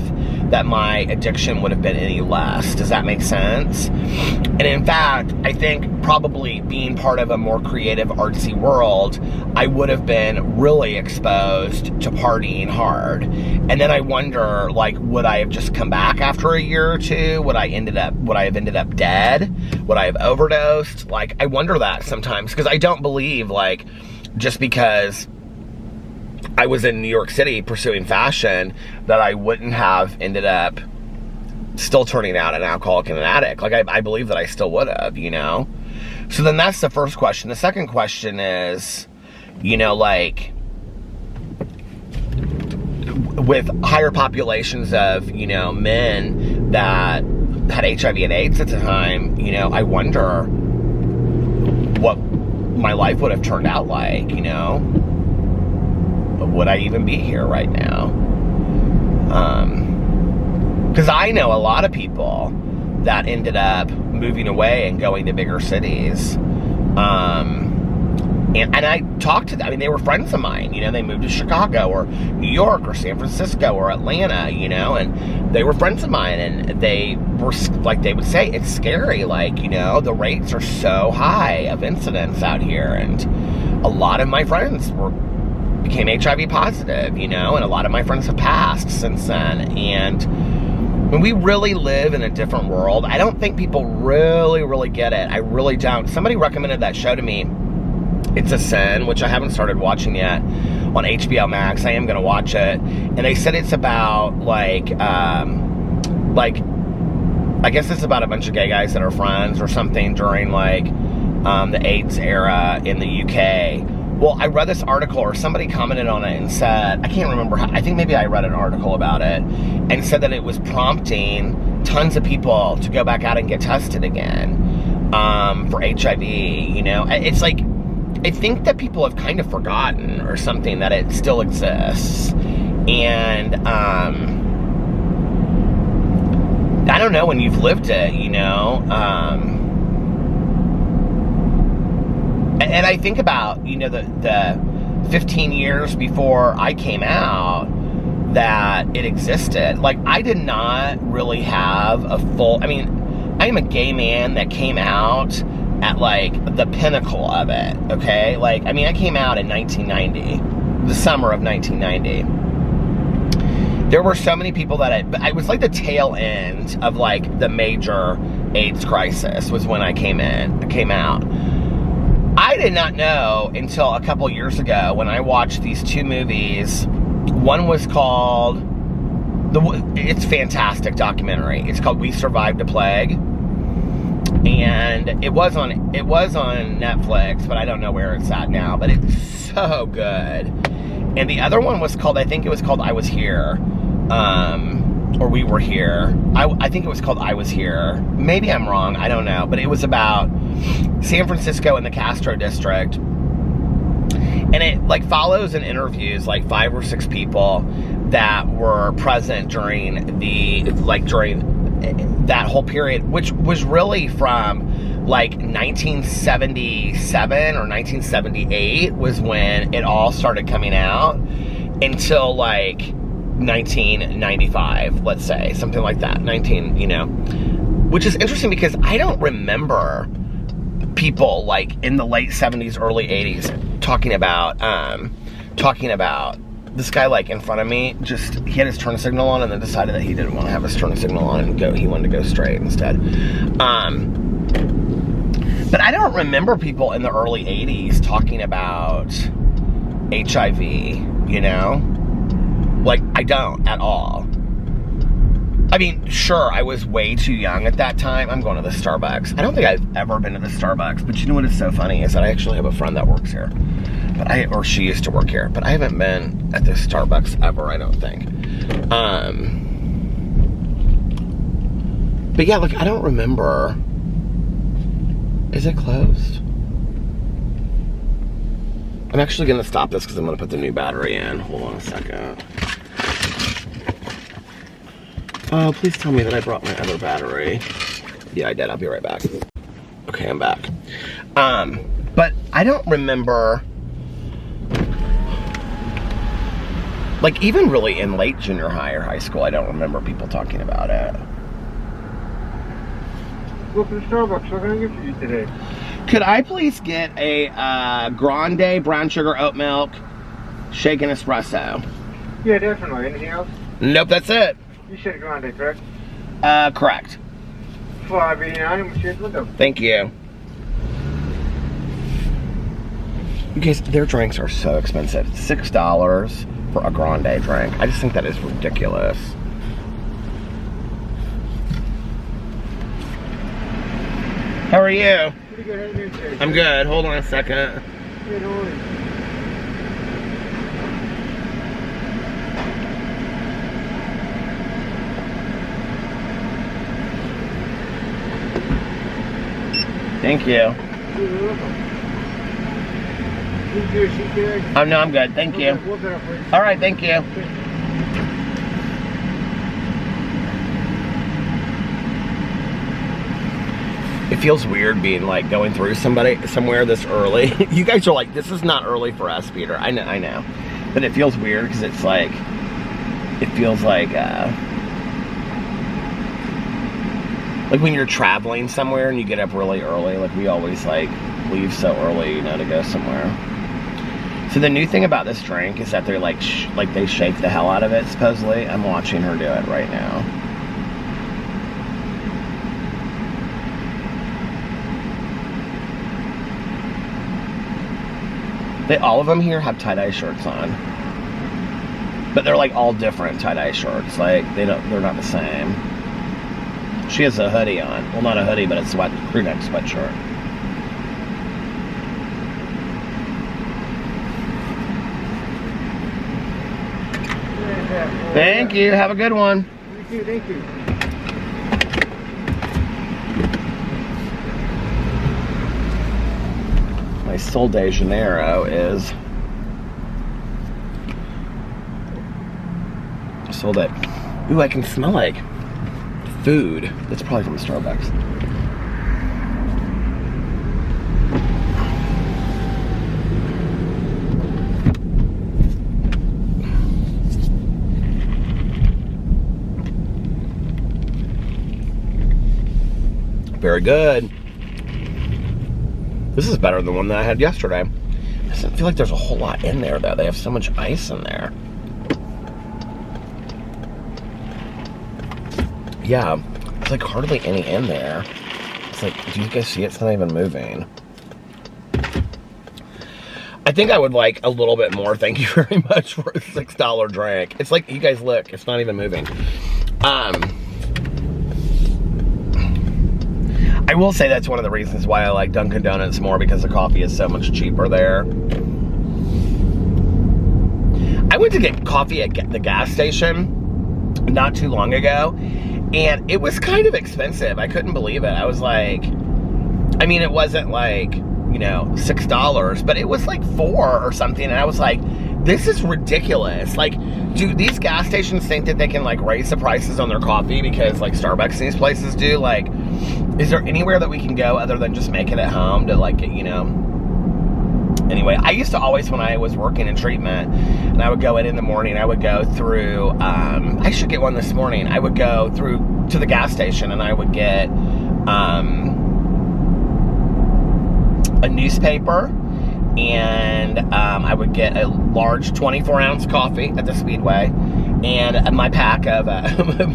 that my addiction would have been any less. Does that make sense? And in fact, I think probably being part of a more creative, artsy world, I would have been really exposed to partying hard. And then I wonder, like, would I have just come back after a year or 2? Would I have ended up dead? Would I have overdosed? Like, I wonder that sometimes, because I don't believe, like, just because I was in New York City pursuing fashion, that I wouldn't have ended up still turning out an alcoholic and an addict. Like, I believe that I still would have, So then that's the first question. The second question is, like, with higher populations of, men that had HIV and AIDS at the time, I wonder what my life would have turned out like, Would I even be here right now? Because I know a lot of people that ended up moving away and going to bigger cities. And I talked to them. I mean, they were friends of mine. They moved to Chicago or New York or San Francisco or Atlanta, and they were friends of mine. And they were, like, they would say, it's scary. Like, the rates are so high of incidents out here. And a lot of my friends became HIV positive, and a lot of my friends have passed since then. And when we really live in a different world, I don't think people really get it. I really don't. Somebody recommended that show to me, It's a Sin, which I haven't started watching yet, on HBO Max. I am going to watch it. And they said it's about, like, I guess it's about a bunch of gay guys that are friends or something during, like, the AIDS era in the UK. Well, I read this article, or somebody commented on it and said, I can't remember how, I think maybe I read an article about it, and said that it was prompting tons of people to go back out and get tested again for HIV, It's like, I think that people have kind of forgotten or something that it still exists. And I don't know, when you've lived it, you know. And I think about, you know, the 15 years before I came out that it existed. Like, I did not really have a full, I mean, I am a gay man that came out at, like, the pinnacle of it, okay? Like, I mean, I came out in 1990, the summer of 1990. There were so many people that I was like the tail end of, like, the major AIDS crisis was when I came out. I did not know until a couple years ago when I watched these two movies. One was called, it's a fantastic documentary. It's called We Survived a Plague. And it was on Netflix, but I don't know where it's at now, but it's so good. And the other one was called, I think it was called I Was Here. Or We Were Here. I think it was called I Was Here. Maybe I'm wrong, I don't know. But it was about San Francisco and the Castro District. And it, like, follows and interviews, like, 5 or 6 people that were present during that whole period, which was really from, like, 1977 or 1978 was when it all started coming out until, like, 1995, let's say, something like that, you know, which is interesting because I don't remember people, like, in the late 70s, early 80s talking about this guy, like, in front of me, just, he had his turn signal on and then decided that he didn't want to have his turn signal on and he wanted to go straight instead. But I don't remember people in the early 80s talking about HIV, you know? Like, I don't at all. I mean, sure, I was way too young at that time. I'm going to the Starbucks. I don't think I've ever been to the Starbucks, but you know what is so funny is that I actually have a friend that works here. Or she used to work here, but I haven't been at the Starbucks ever, I don't think. But yeah, like, I don't remember. Is it closed? I'm actually going to stop this because I'm going to put the new battery in. Hold on a second. Oh, please tell me that I brought my other battery. Yeah, I did. I'll be right back. Okay, I'm back. But I don't remember, like, even really in late junior high or high school, I don't remember people talking about it. Go to the Starbucks. What can I get for you today? Could I please get a grande brown sugar oat milk shaken espresso? Yeah, definitely. Anything else? Nope, that's it. You said grande, correct? Correct. $5.89. Thank you. You guys, their drinks are so expensive. $6 for a grande drink. I just think that is ridiculous. How are you? Pretty good. How you doing today? I'm good. Hold on a second. Yeah, no worries. Thank you. You're welcome. Need your seat there? Oh, no, I'm good. Thank you. We'll get up for you. All right, thank you. It feels weird being, like, going through somewhere this early. You guys are like, this is not early for us, Peter. I know. But it feels weird because it's like, it feels like when you're traveling somewhere and you get up really early, like we always, like, leave so early, you know, to go somewhere. So the new thing about this drink is that they're like, they shake the hell out of it, supposedly. I'm watching her do it right now. All of them here have tie-dye shirts on. But they're, like, all different tie-dye shirts. Like, they're not the same. She has a hoodie on. Well, not a hoodie, but a crew neck sweatshirt. Thank you. Have a good one. You too. Thank you. My Sol de Janeiro is Sol de. Ooh, I can smell like food. That's probably from Starbucks. Very good. This is better than the one that I had yesterday. It doesn't feel like there's a whole lot in there, though. They have so much ice in there. Yeah, there's like hardly any in there. It's like, do you guys see it? It's not even moving. I think I would like a little bit more. Thank you very much for a $6 drink. It's like, you guys look, it's not even moving. I will say that's one of the reasons why I like Dunkin' Donuts more, because the coffee is so much cheaper there. I went to get coffee at the gas station not too long ago, and it was kind of expensive. I couldn't believe it. I was like, I mean, it wasn't like, you know, $6, but it was like $4 or something, and I was like, this is ridiculous. Like, do these gas stations think that they can like raise the prices on their coffee because like Starbucks and these places do? Like, is there anywhere that we can go other than just make it at home to like, you know? Anyway, I used to always, when I was working in treatment, and I would go in the morning, I would go through, I should get one this morning. I would go through to the gas station and I would get a newspaper, and I would get a large 24-ounce coffee at the Speedway, and my pack of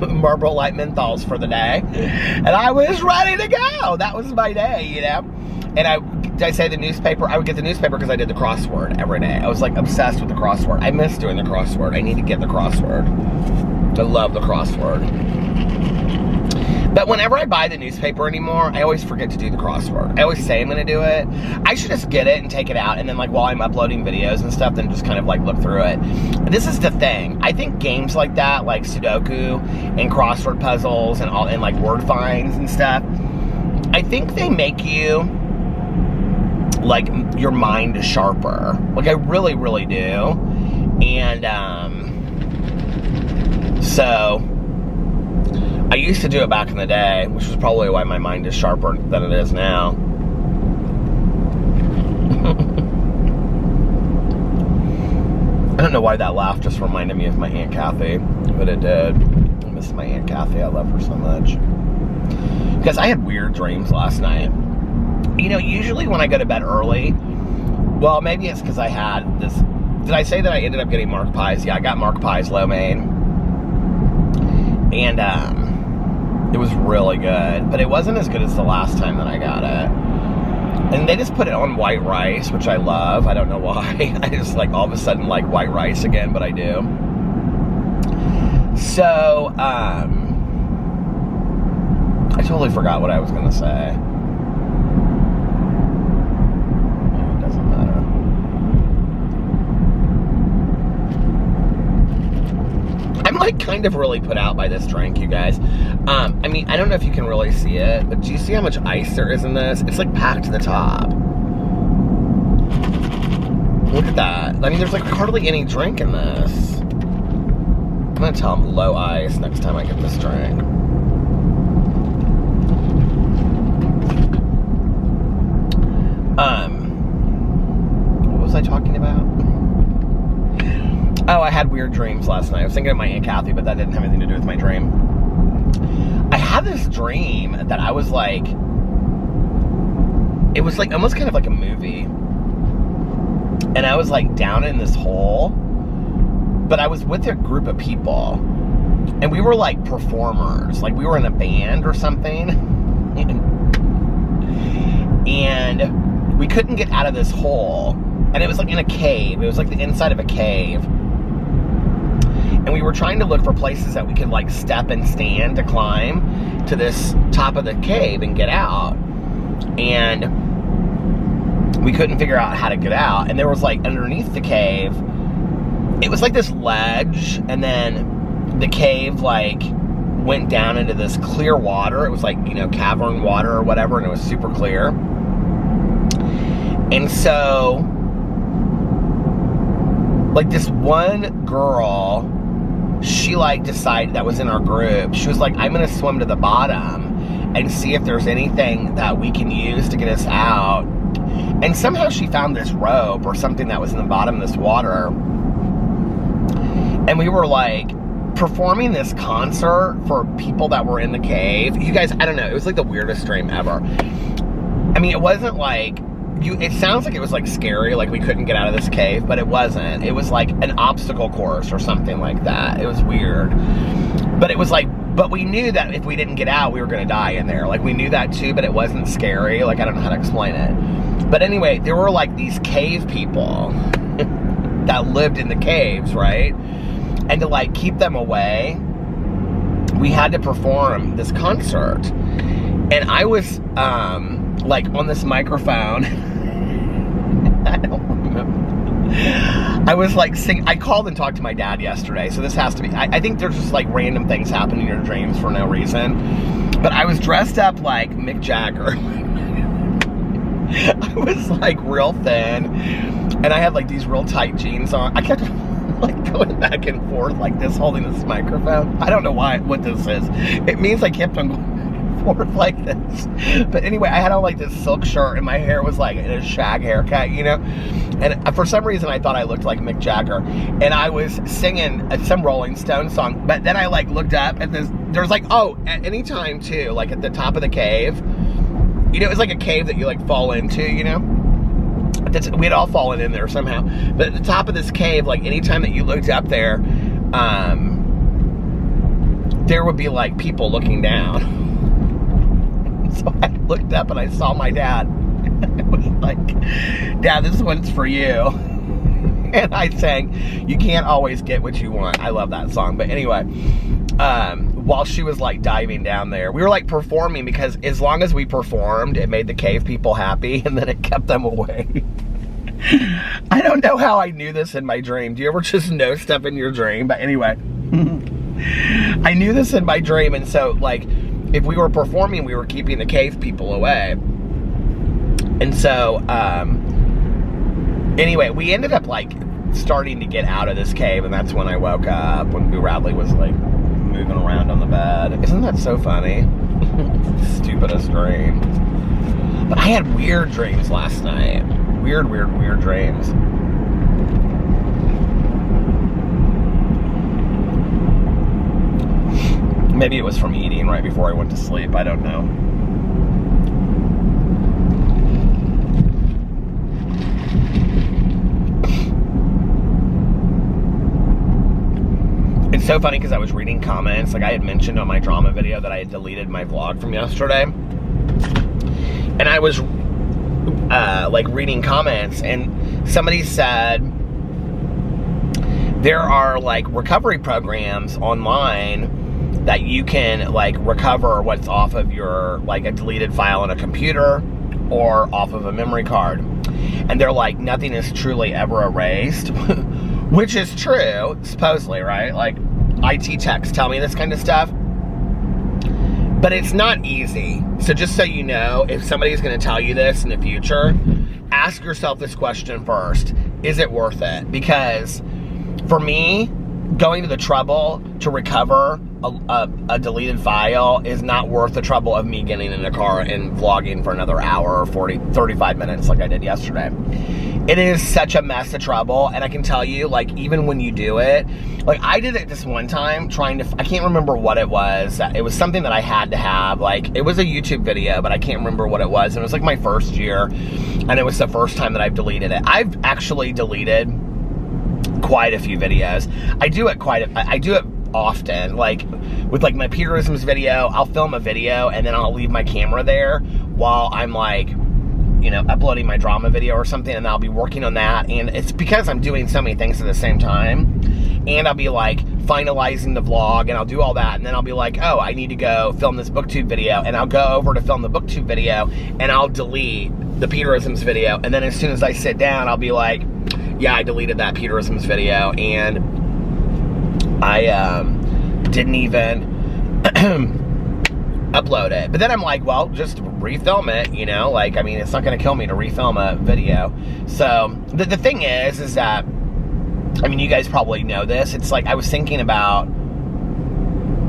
Marlboro Light menthols for the day, and I was ready to go. That was my day, you know. And did I say the newspaper? I would get the newspaper because I did the crossword every day. I was like obsessed with the crossword. I miss doing the crossword. I need to get the crossword. I love the crossword. But whenever I buy the newspaper anymore, I always forget to do the crossword. I always say I'm going to do it. I should just get it and take it out, and then like while I'm uploading videos and stuff, then just kind of like look through it. This is the thing. I think games like that, like Sudoku and crossword puzzles and all, and like word finds and stuff, I think they make you like your mind sharper. Like I really, really do. And so I used to do it back in the day, which was probably why my mind is sharper than it is now. I don't know why that laugh just reminded me of my Aunt Kathy, but it did. I miss my Aunt Kathy. I love her so much. Because I had weird dreams last night. You know, usually when I go to bed early, well, maybe it's because I had this. Did I say that I ended up getting Mark Pies? Yeah, I got Mark Pies lo mein. And it was really good, but it wasn't as good as the last time that I got it. And they just put it on white rice, which I love. I don't know why. I just like all of a sudden like white rice again, but I do. So, I totally forgot what I was going to say. It doesn't matter. I'm like kind of really put out by this drink, you guys. I mean, I don't know if you can really see it, but do you see how much ice there is in this? It's like packed to the top. Look at that. I mean, there's like hardly any drink in this. I'm gonna tell them low ice next time I get this drink. What was I talking about? Oh, I had weird dreams last night. I was thinking of my Aunt Kathy, but that didn't have anything to do with my dream. I had this dream that I was like, it was like almost kind of like a movie. And I was like down in this hole, but I was with a group of people, and we were like performers. Like we were in a band or something. And we couldn't get out of this hole. And it was like in a cave. It was like the inside of a cave. And we were trying to look for places that we could like step and stand to climb to this top of the cave and get out. And we couldn't figure out how to get out. And there was like underneath the cave, it was like this ledge, and then the cave like went down into this clear water. It was like, you know, cavern water or whatever, and it was super clear. And so like this one girl, she like decided, that was in our group, she was like, I'm gonna swim to the bottom and see if there's anything that we can use to get us out. And somehow she found this rope or something that was in the bottom of this water. And we were like performing this concert for people that were in the cave. You guys, I don't know, it was like the weirdest dream ever. I mean, it wasn't like, it sounds like it was like scary, like we couldn't get out of this cave, but it wasn't. It was like an obstacle course or something like that. It was weird. But it was like, but we knew that if we didn't get out, we were gonna die in there. Like we knew that too, but it wasn't scary. Like I don't know how to explain it. But anyway, there were like these cave people that lived in the caves, right? And to like keep them away, we had to perform this concert. And I was like on this microphone. I don't remember. I was like singing. I called and talked to my dad yesterday, so this has to be, I think there's just like random things happen in your dreams for no reason. But I was dressed up like Mick Jagger. I was like real thin, and I had like these real tight jeans on. I kept like going back and forth like this, holding this microphone. I don't know what this is. It means I kept on going forth like this. But anyway, I had on like this silk shirt and my hair was like in a shag haircut, you know? And for some reason I thought I looked like Mick Jagger. And I was singing some Rolling Stones song, but then I like looked up at this, there's like, oh, at any time too, like at the top of the cave, you know, it's like a cave that you like fall into, you know? We had all fallen in there somehow. But at the top of this cave, like anytime that you looked up there, there would be like people looking down. So I looked up and I saw my dad. I was like, Dad, this one's for you. And I sang, you can't always get what you want. I love that song. But anyway, while she was like diving down there, we were like performing, because as long as we performed, it made the cave people happy, and then it kept them away. I don't know how I knew this in my dream. Do you ever just know stuff in your dream? But anyway, I knew this in my dream, and so like, if we were performing, we were keeping the cave people away. And so, anyway, we ended up like starting to get out of this cave, and that's when I woke up, when Boo Radley was like moving around on the bed. Isn't that so funny? Stupidest dream. But I had weird dreams last night. Weird dreams. Maybe it was from eating right before I went to sleep. I don't know. It's so funny because I was reading comments. Like I had mentioned on my drama video that I had deleted my vlog from yesterday. And I was like reading comments, and somebody said there are like recovery programs online that you can like recover what's off of your, like a deleted file in a computer or off of a memory card. And they're like, nothing is truly ever erased, which is true, supposedly, right? Like IT techs tell me this kind of stuff, but it's not easy. So just so you know, if somebody's gonna tell you this in the future, ask yourself this question first. Is it worth it? Because for me, going to the trouble to recover a deleted file is not worth the trouble of me getting in a car and vlogging for another hour or 35 minutes like I did yesterday. It is such a mess of trouble, and I can tell you, like, even when you do it, like, I did it this one time trying to, I can't remember what it was. It was something that I had to have, like, it was a YouTube video, but I can't remember what it was, and it was like my first year, and it was the first time that I've deleted it. I've actually deleted quite a few videos. I do it often, like with like my Peterisms video. I'll film a video and then I'll leave my camera there while I'm like, you know, uploading my drama video or something, and I'll be working on that. And it's because I'm doing so many things at the same time, and I'll be like finalizing the vlog, and I'll do all that, and then I'll be like, oh, I need to go film this booktube video, and I'll go over to film the booktube video, and I'll delete the Peterisms video, and then as soon as I sit down, I'll be like, yeah, I deleted that Peterisms video, and I didn't even upload it. But then I'm like, well, just refilm it, you know? Like, I mean, it's not gonna kill me to refilm a video. So, the thing is that I mean, you guys probably know this. It's like, I was thinking about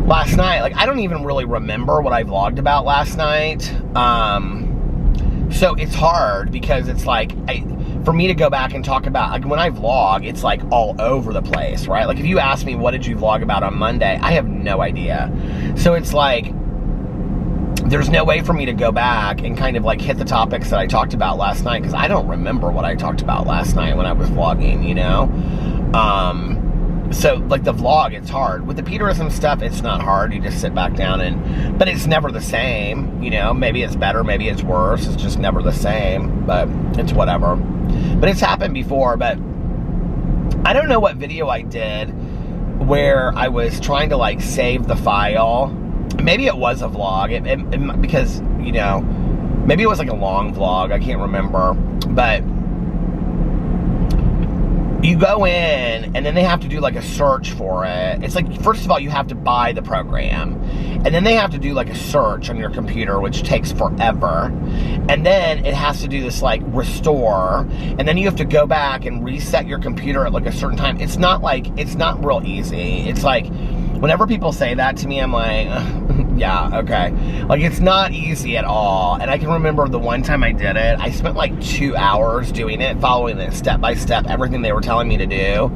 last night, like, I don't even really remember what I vlogged about last night. So it's hard because it's like, for me to go back and talk about, like, when I vlog, it's like all over the place, right? Like, if you ask me, what did you vlog about on Monday? I have no idea. So it's like, there's no way for me to go back and kind of like hit the topics that I talked about last night, because I don't remember what I talked about last night when I was vlogging, you know? So like the vlog, it's hard. With the Peterism stuff, it's not hard. You just sit back down but it's never the same, you know? Maybe it's better, maybe it's worse. It's just never the same, but it's whatever. But it's happened before, but I don't know what video I did where I was trying to like save the file. Maybe it was a vlog, because, you know, maybe it was like a long vlog, I can't remember, but you go in, and then they have to do like a search for it. It's like, first of all, you have to buy the program, and then they have to do like a search on your computer, which takes forever, and then it has to do this like restore, and then you have to go back and reset your computer at like a certain time. It's not real easy. It's like, whenever people say that to me, I'm like, yeah, okay. Like, it's not easy at all. And I can remember the one time I did it, I spent like 2 hours doing it, following it step by step, everything they were telling me to do.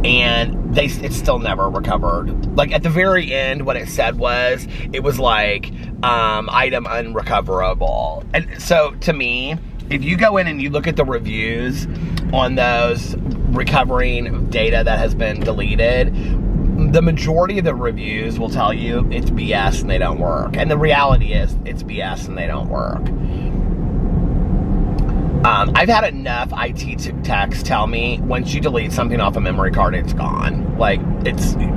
And it still never recovered. Like, at the very end, what it said was, it was like, item unrecoverable. And so, to me, if you go in and you look at the reviews on those recovering data that has been deleted, the majority of the reviews will tell you it's BS and they don't work. And the reality is, it's BS and they don't work. I've had enough IT techs tell me, once you delete something off a memory card, it's gone. Like,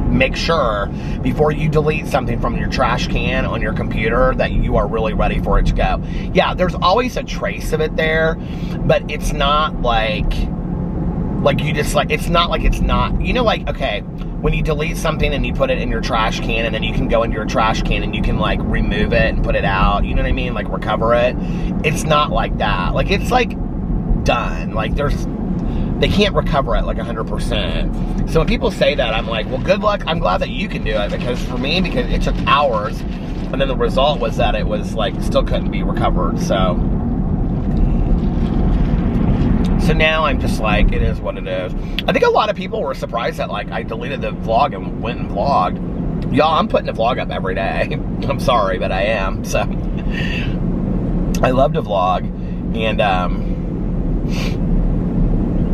make sure before you delete something from your trash can on your computer that you are really ready for it to go. Yeah, there's always a trace of it there, but it's not like you just like, it's not like it's not, you know, like, okay, when you delete something and you put it in your trash can, and then you can go into your trash can and you can like remove it and put it out, you know what I mean, like recover it. It's not like that. Like, it's like done. Like, they can't recover it like 100%. So when people say that, I'm like, well, good luck. I'm glad that you can do it, because for me, because it took hours, and then the result was that it was like still couldn't be recovered. So now I'm just like, it is what it is. I think a lot of people were surprised that like I deleted the vlog and went and vlogged. Y'all, I'm putting a vlog up every day. I'm sorry, but I am. So I love to vlog, and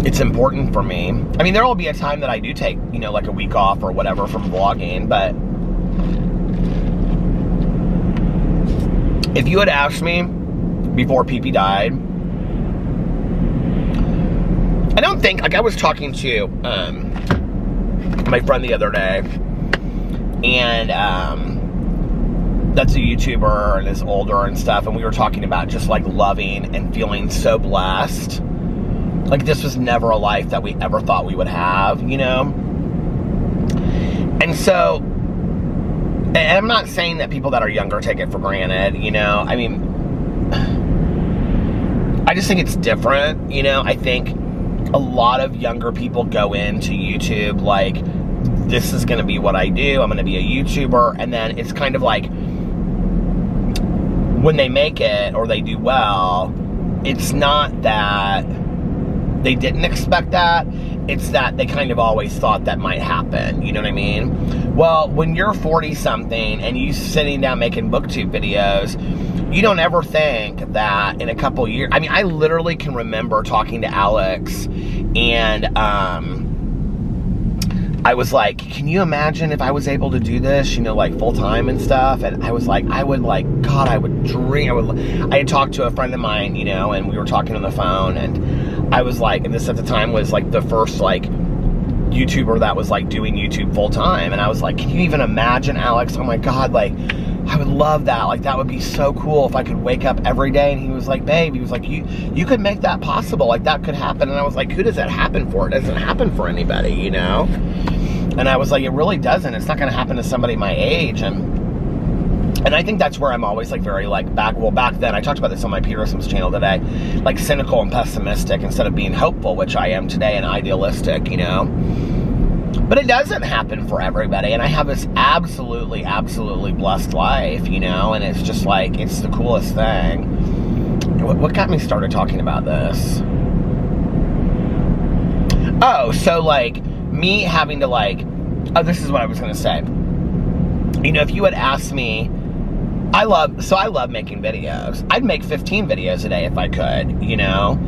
it's important for me. I mean, there will be a time that I do take, you know, like a week off or whatever from vlogging, but if you had asked me before PP died, I don't think, like, I was talking to my friend the other day, and that's a YouTuber and is older and stuff, and we were talking about just like loving and feeling so blessed. Like, this was never a life that we ever thought we would have, you know? And so, and I'm not saying that people that are younger take it for granted, you know? I mean, I just think it's different, you know? I think a lot of younger people go into YouTube like, this is gonna be what I do, I'm gonna be a YouTuber, and then it's kind of like, when they make it or they do well, it's not that they didn't expect that, it's that they kind of always thought that might happen, you know what I mean? Well, when you're 40-something and you sitting down making booktube videos, you don't ever think that in a couple years, I mean, I literally can remember talking to Alex, and I was like, can you imagine if I was able to do this, you know, like full-time and stuff? And I was like, I would like, God, I would dream, I had talked to a friend of mine, you know, and we were talking on the phone, and I was like, and this at the time was like the first like YouTuber that was like doing YouTube full-time, and I was like, can you even imagine, Alex? Oh my God, like, I would love that. Like, that would be so cool if I could wake up every day. And he was like, babe, he was like, you could make that possible. Like, that could happen. And I was like, who does that happen for? It doesn't happen for anybody, you know? And I was like, it really doesn't. It's not going to happen to somebody my age. And And I think that's where I'm always like very like back then, I talked about this on my Peterson's channel today, like cynical and pessimistic instead of being hopeful, which I am today, and idealistic, you know. But it doesn't happen for everybody, and I have this absolutely, absolutely blessed life, you know, and it's just like, it's the coolest thing. What got me started talking about this? Oh, so like me having to like, oh, this is what I was going to say. You know, if you had asked me, I love making videos. I'd make 15 videos a day if I could, you know.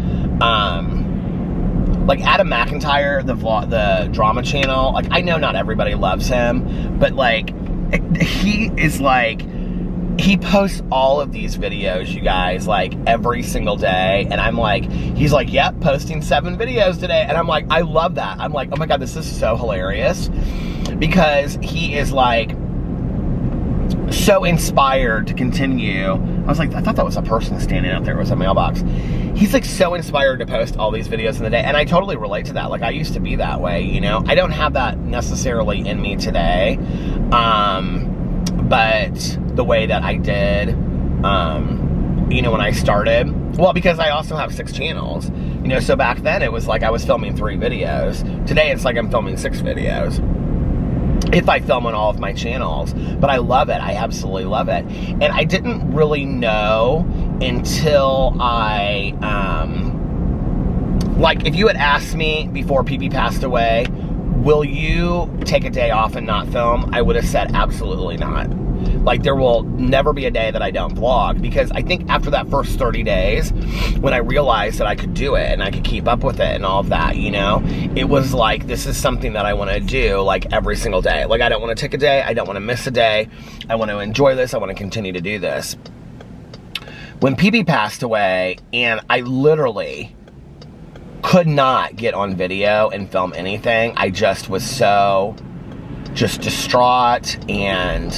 Like Adam McIntyre, the drama channel, like I know not everybody loves him, but like he is like, he posts all of these videos, you guys, like every single day, and I'm like, he's like, yep, posting 7 videos today, and I'm like, I love that. I'm like, oh my God, this is so hilarious, because he is like so inspired to continue. I was like, I thought that was a person standing out there. It was a mailbox. He's like so inspired to post all these videos in the day, and I totally relate to that. Like I used to be that way, you know. I don't have that necessarily in me today, but the way that I did, you know, when I started, well, because I also have 6 channels, you know, so back then it was like I was filming 3 videos. Today it's like I'm filming 6 videos. If I film on all of my channels, but I love it. I absolutely love it. And I didn't really know until I, like if you had asked me before PB passed away, will you take a day off and not film? I would have said absolutely not. Like there will never be a day that I don't vlog, because I think after that first 30 days, when I realized that I could do it and I could keep up with it and all of that, you know, it was like, this is something that I want to do like every single day. Like I don't want to take a day. I don't want to miss a day. I want to enjoy this. I want to continue to do this. When PB passed away, and I literally could not get on video and film anything, I just was so just distraught, and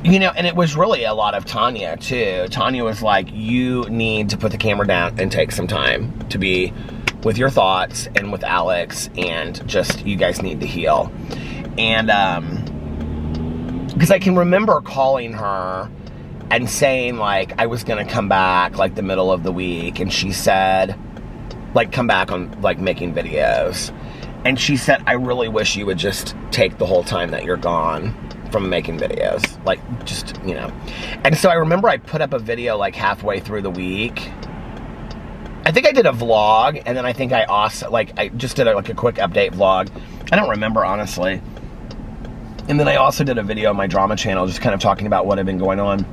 you know, and it was really a lot of Tanya too. Tanya was like, you need to put the camera down and take some time to be with your thoughts and with Alex, and just, you guys need to heal. And because I can remember calling her and saying like I was gonna come back like the middle of the week, and she said like, come back on like making videos. And she said, I really wish you would just take the whole time that you're gone from making videos. Like, just, you know. And so I remember I put up a video like halfway through the week. I think I did a vlog, and then I think I also, like, I just did like a quick update vlog. I don't remember, honestly. And then I also did a video on my drama channel, just kind of talking about what had been going on.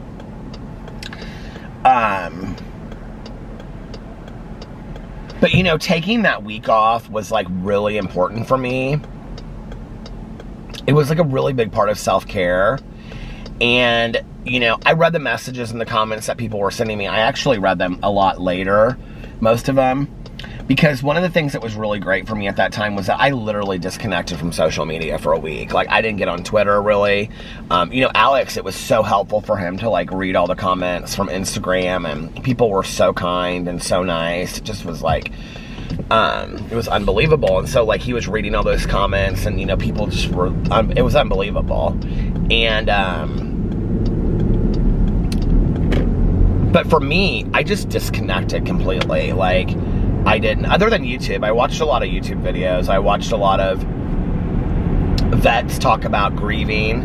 But, you know, taking that week off was, like, really important for me. It was, like, a really big part of self-care. And, you know, I read the messages and the comments that people were sending me. I actually read them a lot later, most of them. Because one of the things that was really great for me at that time was that I literally disconnected from social media for a week. Like, I didn't get on Twitter, really. You know, Alex, it was so helpful for him to, like, read all the comments from Instagram, and people were so kind and so nice. It just was, like, it was unbelievable. And so, like, he was reading all those comments, and, you know, people just were, it was unbelievable. And, but for me, I just disconnected completely. Like, I didn't, other than YouTube, I watched a lot of YouTube videos. I watched a lot of vets talk about grieving,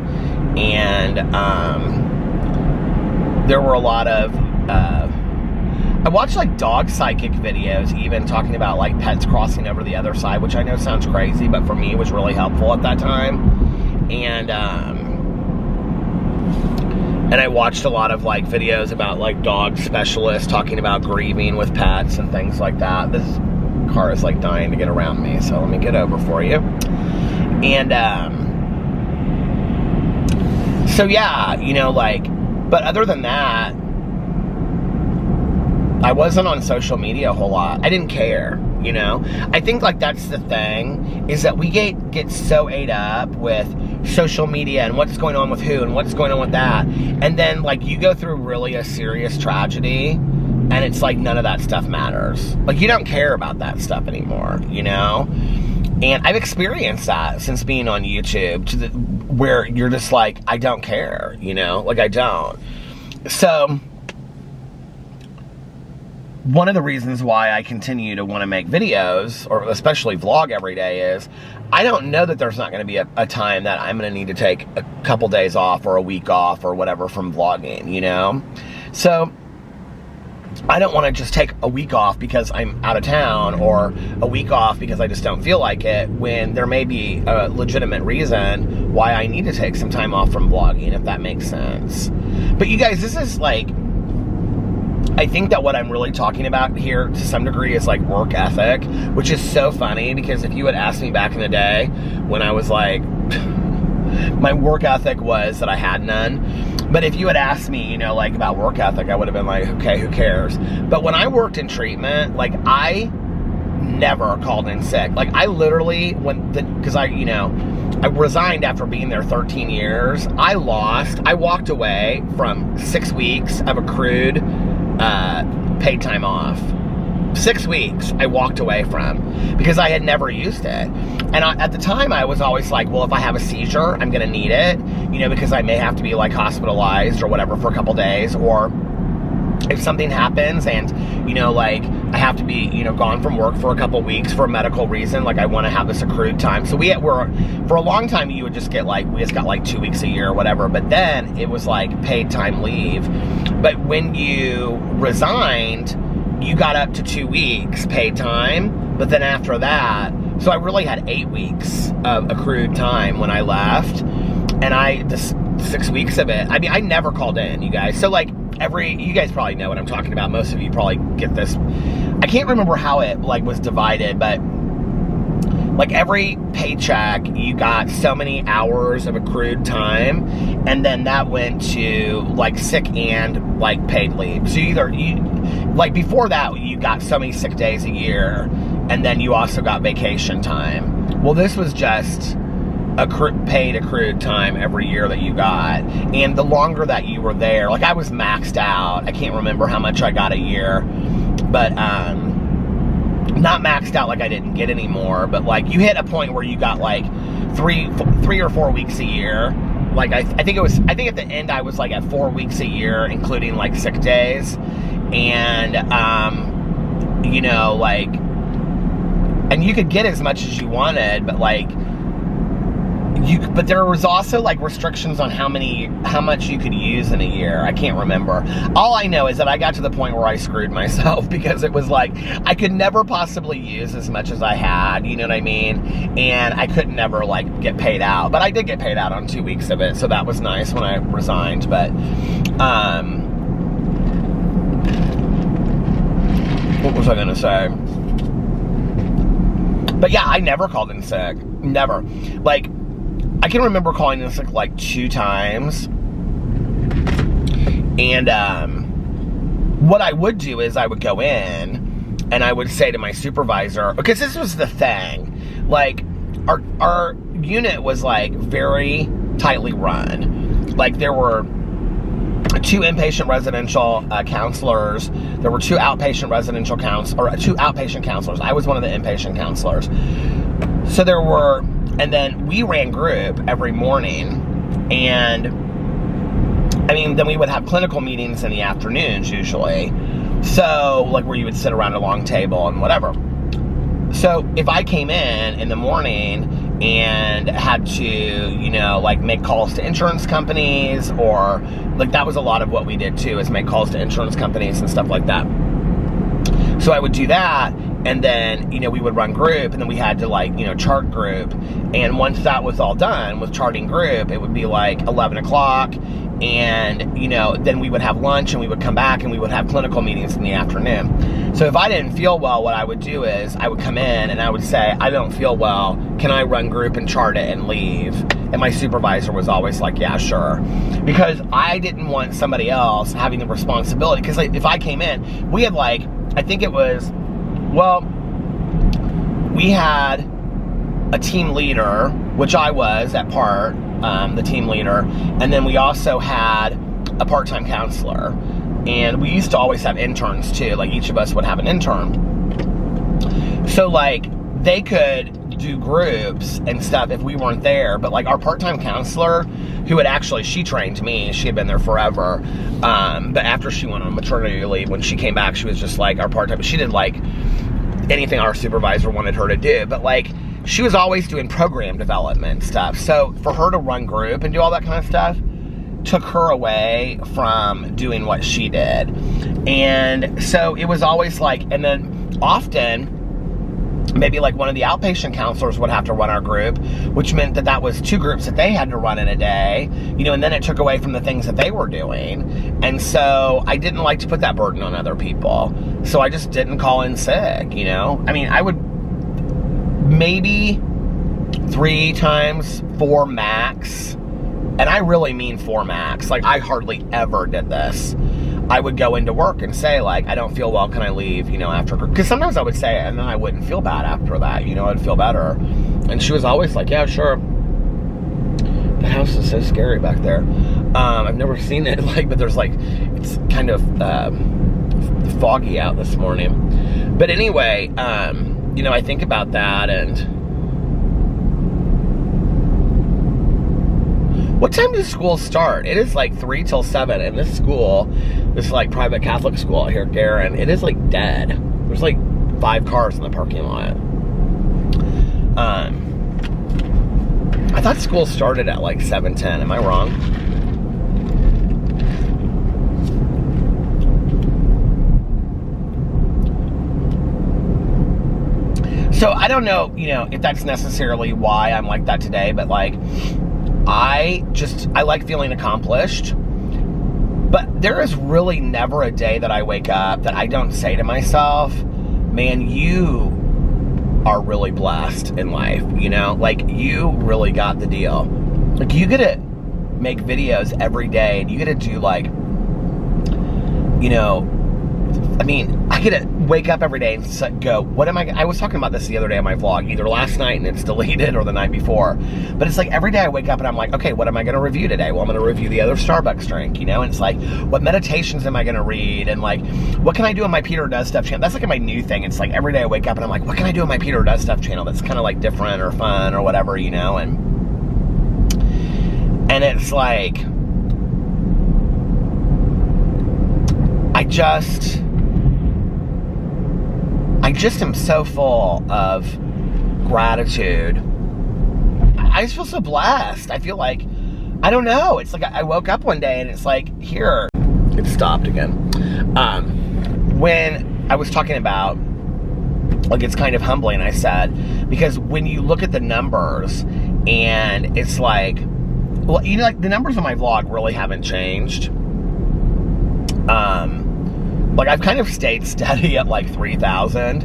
and there were a lot of, I watched like dog psychic videos, even talking about like pets crossing over the other side, which I know sounds crazy, but for me it was really helpful at that time. And I watched a lot of like videos about like dog specialists talking about grieving with pets and things like that. This car is like dying to get around me, so let me get over for you. And so yeah, you know, like, but other than that, I wasn't on social media a whole lot. I didn't care, you know? I think like that's the thing, is that we get so ate up with social media and what's going on with who and what's going on with that. And then like you go through really a serious tragedy, and it's like none of that stuff matters. Like you don't care about that stuff anymore, you know? And I've experienced that since being on YouTube, where you're just like, I don't care, you know, like I don't. So one of the reasons why I continue to want to make videos, or especially vlog every day, is I don't know that there's not going to be a time that I'm going to need to take a couple days off or a week off or whatever from vlogging, you know? So I don't want to just take a week off because I'm out of town, or a week off because I just don't feel like it, when there may be a legitimate reason why I need to take some time off from vlogging, if that makes sense. But you guys, this is like, I think that what I'm really talking about here to some degree is like work ethic, which is so funny, because if you had asked me back in the day when I was like, my work ethic was that I had none. But if you had asked me, you know, like about work ethic, I would have been like, okay, who cares? But when I worked in treatment, like I never called in sick. Like I literally, because I resigned after being there 13 years. I walked away from 6 weeks of accrued paid time off. 6 weeks I walked away from, because I had never used it. And at the time I was always like, well, if I have a seizure, I'm gonna need it, you know, because I may have to be like hospitalized or whatever for a couple days, or if something happens and, you know, like I have to be, you know, gone from work for a couple weeks for a medical reason, like I want to have this accrued time. So for a long time you would just get like, we just got like 2 weeks a year or whatever, but then it was like paid time leave. But when you resigned, you got up to 2 weeks paid time, but then after that, so I really had 8 weeks of accrued time when I left, and this 6 weeks of it, I mean, I never called in, you guys. So like you guys probably know what I'm talking about. Most of you probably get this. I can't remember how it like was divided, but like every paycheck, you got so many hours of accrued time, and then that went to like sick and like paid leave. So like before that, you got so many sick days a year, and then you also got vacation time. Well, this was just paid accrued time every year that you got. And the longer that you were there, like I was maxed out. I can't remember how much I got a year, but not maxed out like I didn't get any more, but like you hit a point where you got like three or 4 weeks a year. Like I think at the end I was like at 4 weeks a year, including like sick days. And you know, like, and you could get as much as you wanted, but like but there was also like restrictions on how much you could use in a year. I can't remember. All I know is that I got to the point where I screwed myself, because it was like I could never possibly use as much as I had, you know what I mean? And I could never like get paid out, but I did get paid out on 2 weeks of it, so that was nice when I resigned. But what was I gonna say? But yeah, I never called in sick. Never. Like, I can remember calling in sick like 2 times. And what I would do is I would go in and I would say to my supervisor, because this was the thing, like our unit was like very tightly run. Like there were 2 inpatient residential counselors. There were 2 outpatient residential 2 outpatient counselors. I was one of the inpatient counselors. So there were, and then we ran group every morning, and I mean, then we would have clinical meetings in the afternoons usually. So like where you would sit around a long table and whatever. So if I came in the morning and had to, you know, like make calls to insurance companies, or like that was a lot of what we did too, is make calls to insurance companies and stuff like that. So I would do that, and then, you know, we would run group, and then we had to like, you know, chart group. And once that was all done with charting group, it would be like 11 o'clock, and, you know, then we would have lunch and we would come back and we would have clinical meetings in the afternoon. So if I didn't feel well, what I would do is I would come in and I would say, I don't feel well, can I run group and chart it and leave? And my supervisor was always like, yeah, sure. Because I didn't want somebody else having the responsibility. Because like, if I came in, we had like, I think it was, well, we had a team leader, which I was at part, the team leader, and then we also had a part-time counselor, and we used to always have interns too. Like each of us would have an intern. So like they could do groups and stuff if we weren't there. But like our part-time counselor, who had actually, she trained me, she had been there forever. But after she went on maternity leave, when she came back, she was just like our part-time, she did like anything our supervisor wanted her to do. But like, she was always doing program development stuff. So for her to run group and do all that kind of stuff took her away from doing what she did. And so it was always like, and then often, maybe like one of the outpatient counselors would have to run our group, which meant that that was 2 groups that they had to run in a day, you know, and then it took away from the things that they were doing. And so I didn't like to put that burden on other people. So I just didn't call in sick, you know? I mean, I would maybe 3 times, 4 max. And I really mean 4 max. Like, I hardly ever did this. I would go into work and say, like, I don't feel well, can I leave, you know, after, because sometimes I would say it and then I wouldn't feel bad after that, you know, I'd feel better. And she was always like, yeah, sure. The house is so scary back there. I've never seen it, like, but there's like, it's kind of foggy out this morning. But anyway, you know, I think about that. And what time does school start? It is like 3 till 7, and this school, this like private Catholic school out here, Garin, it is like dead. There's like 5 cars in the parking lot. I thought school started at like 7:10. Am I wrong? So I don't know, you know, if that's necessarily why I'm like that today, but like, I like feeling accomplished. But there is really never a day that I wake up that I don't say to myself, man, you are really blessed in life, you know? Like, you really got the deal. Like, you get to make videos every day, and you get to do, like, you know, I mean, I get to wake up every day and go, what am I was talking about this the other day on my vlog, either last night and it's deleted or the night before. But it's like every day I wake up and I'm like, okay, what am I going to review today? Well, I'm going to review the other Starbucks drink, you know? And it's like, what meditations am I going to read? And like, what can I do on my Peter Does Stuff channel? That's like my new thing. It's like every day I wake up and I'm like, what can I do on my Peter Does Stuff channel that's kind of like different or fun or whatever, you know? And it's like, I just am so full of gratitude. I just feel so blessed. I feel like, I don't know. It's like I woke up one day and it's like, here. It stopped again. When I was talking about, like, it's kind of humbling, I said, because when you look at the numbers and it's like, well, you know, like the numbers on my vlog really haven't changed. Like, I've kind of stayed steady at like 3,000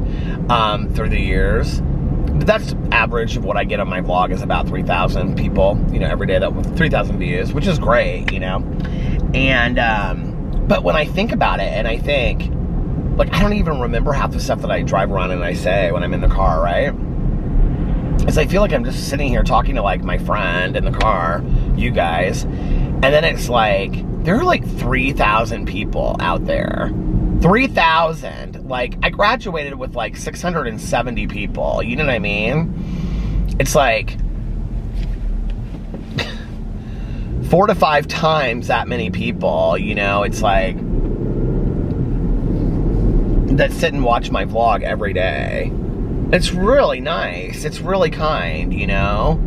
through the years. But that's average of what I get on my vlog is about 3,000 people, you know, every day, that with 3,000 views, which is great, you know. And, but when I think about it and I think, like, I don't even remember half the stuff that I drive around and I say when I'm in the car, right? Is I feel like I'm just sitting here talking to like my friend in the car, you guys. And then it's like, there are like 3,000 people out there. 3,000. Like, I graduated with like 670 people. You know what I mean? It's like 4 to 5 times that many people, you know? It's like, that sit and watch my vlog every day. It's really nice. It's really kind, you know?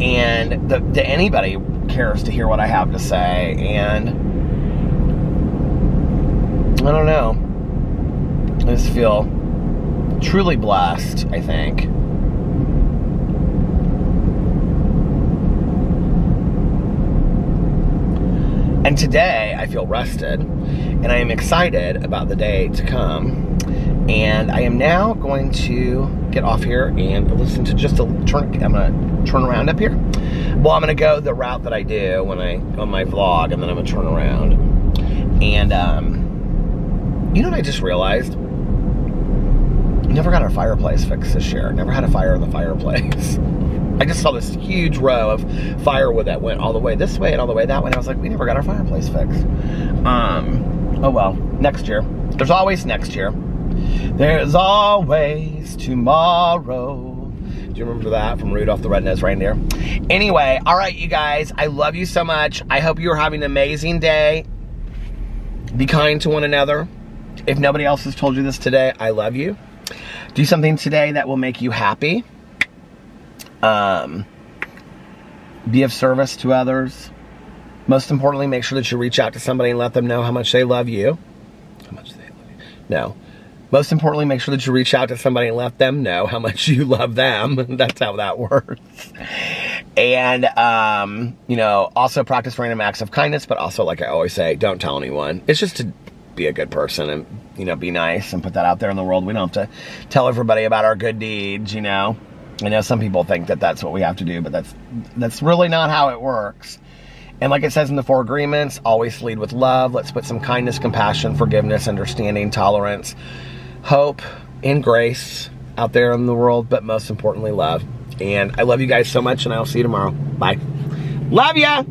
And that anybody cares to hear what I have to say. And I don't know. I just feel truly blessed, I think. And today, I feel rested, and I am excited about the day to come. And I am now going to get off here and listen to just a turn. I'm going to turn around up here. Well, I'm going to go the route that I do when on my vlog, and then I'm going to turn around. And, you know what I just realized? We never got our fireplace fixed this year. Never had a fire in the fireplace. I just saw this huge row of firewood that went all the way this way and all the way that way. And I was like, we never got our fireplace fixed. Oh well, next year. There's always next year. There's always tomorrow. Do you remember that from Rudolph the Red-Nosed Reindeer? Anyway, all right, you guys. I love you so much. I hope you're having an amazing day. Be kind to one another. If nobody else has told you this today, I love you. Do something today that will make you happy. Be of service to others. Most importantly, make sure that you reach out to somebody and let them know how much they love you. How much they love you. No. Most importantly, make sure that you reach out to somebody and let them know how much you love them. That's how that works. And, you know, also practice random acts of kindness, but also, like I always say, don't tell anyone. It's just to be a good person and, you know, be nice and put that out there in the world. We don't have to tell everybody about our good deeds, you know. I know some people think that that's what we have to do, but that's really not how it works. And like it says in the 4 agreements, always lead with love. Let's put some kindness, compassion, forgiveness, understanding, tolerance, hope, and grace out there in the world, but most importantly, love. And I love you guys so much, and I'll see you tomorrow. Bye. Love ya!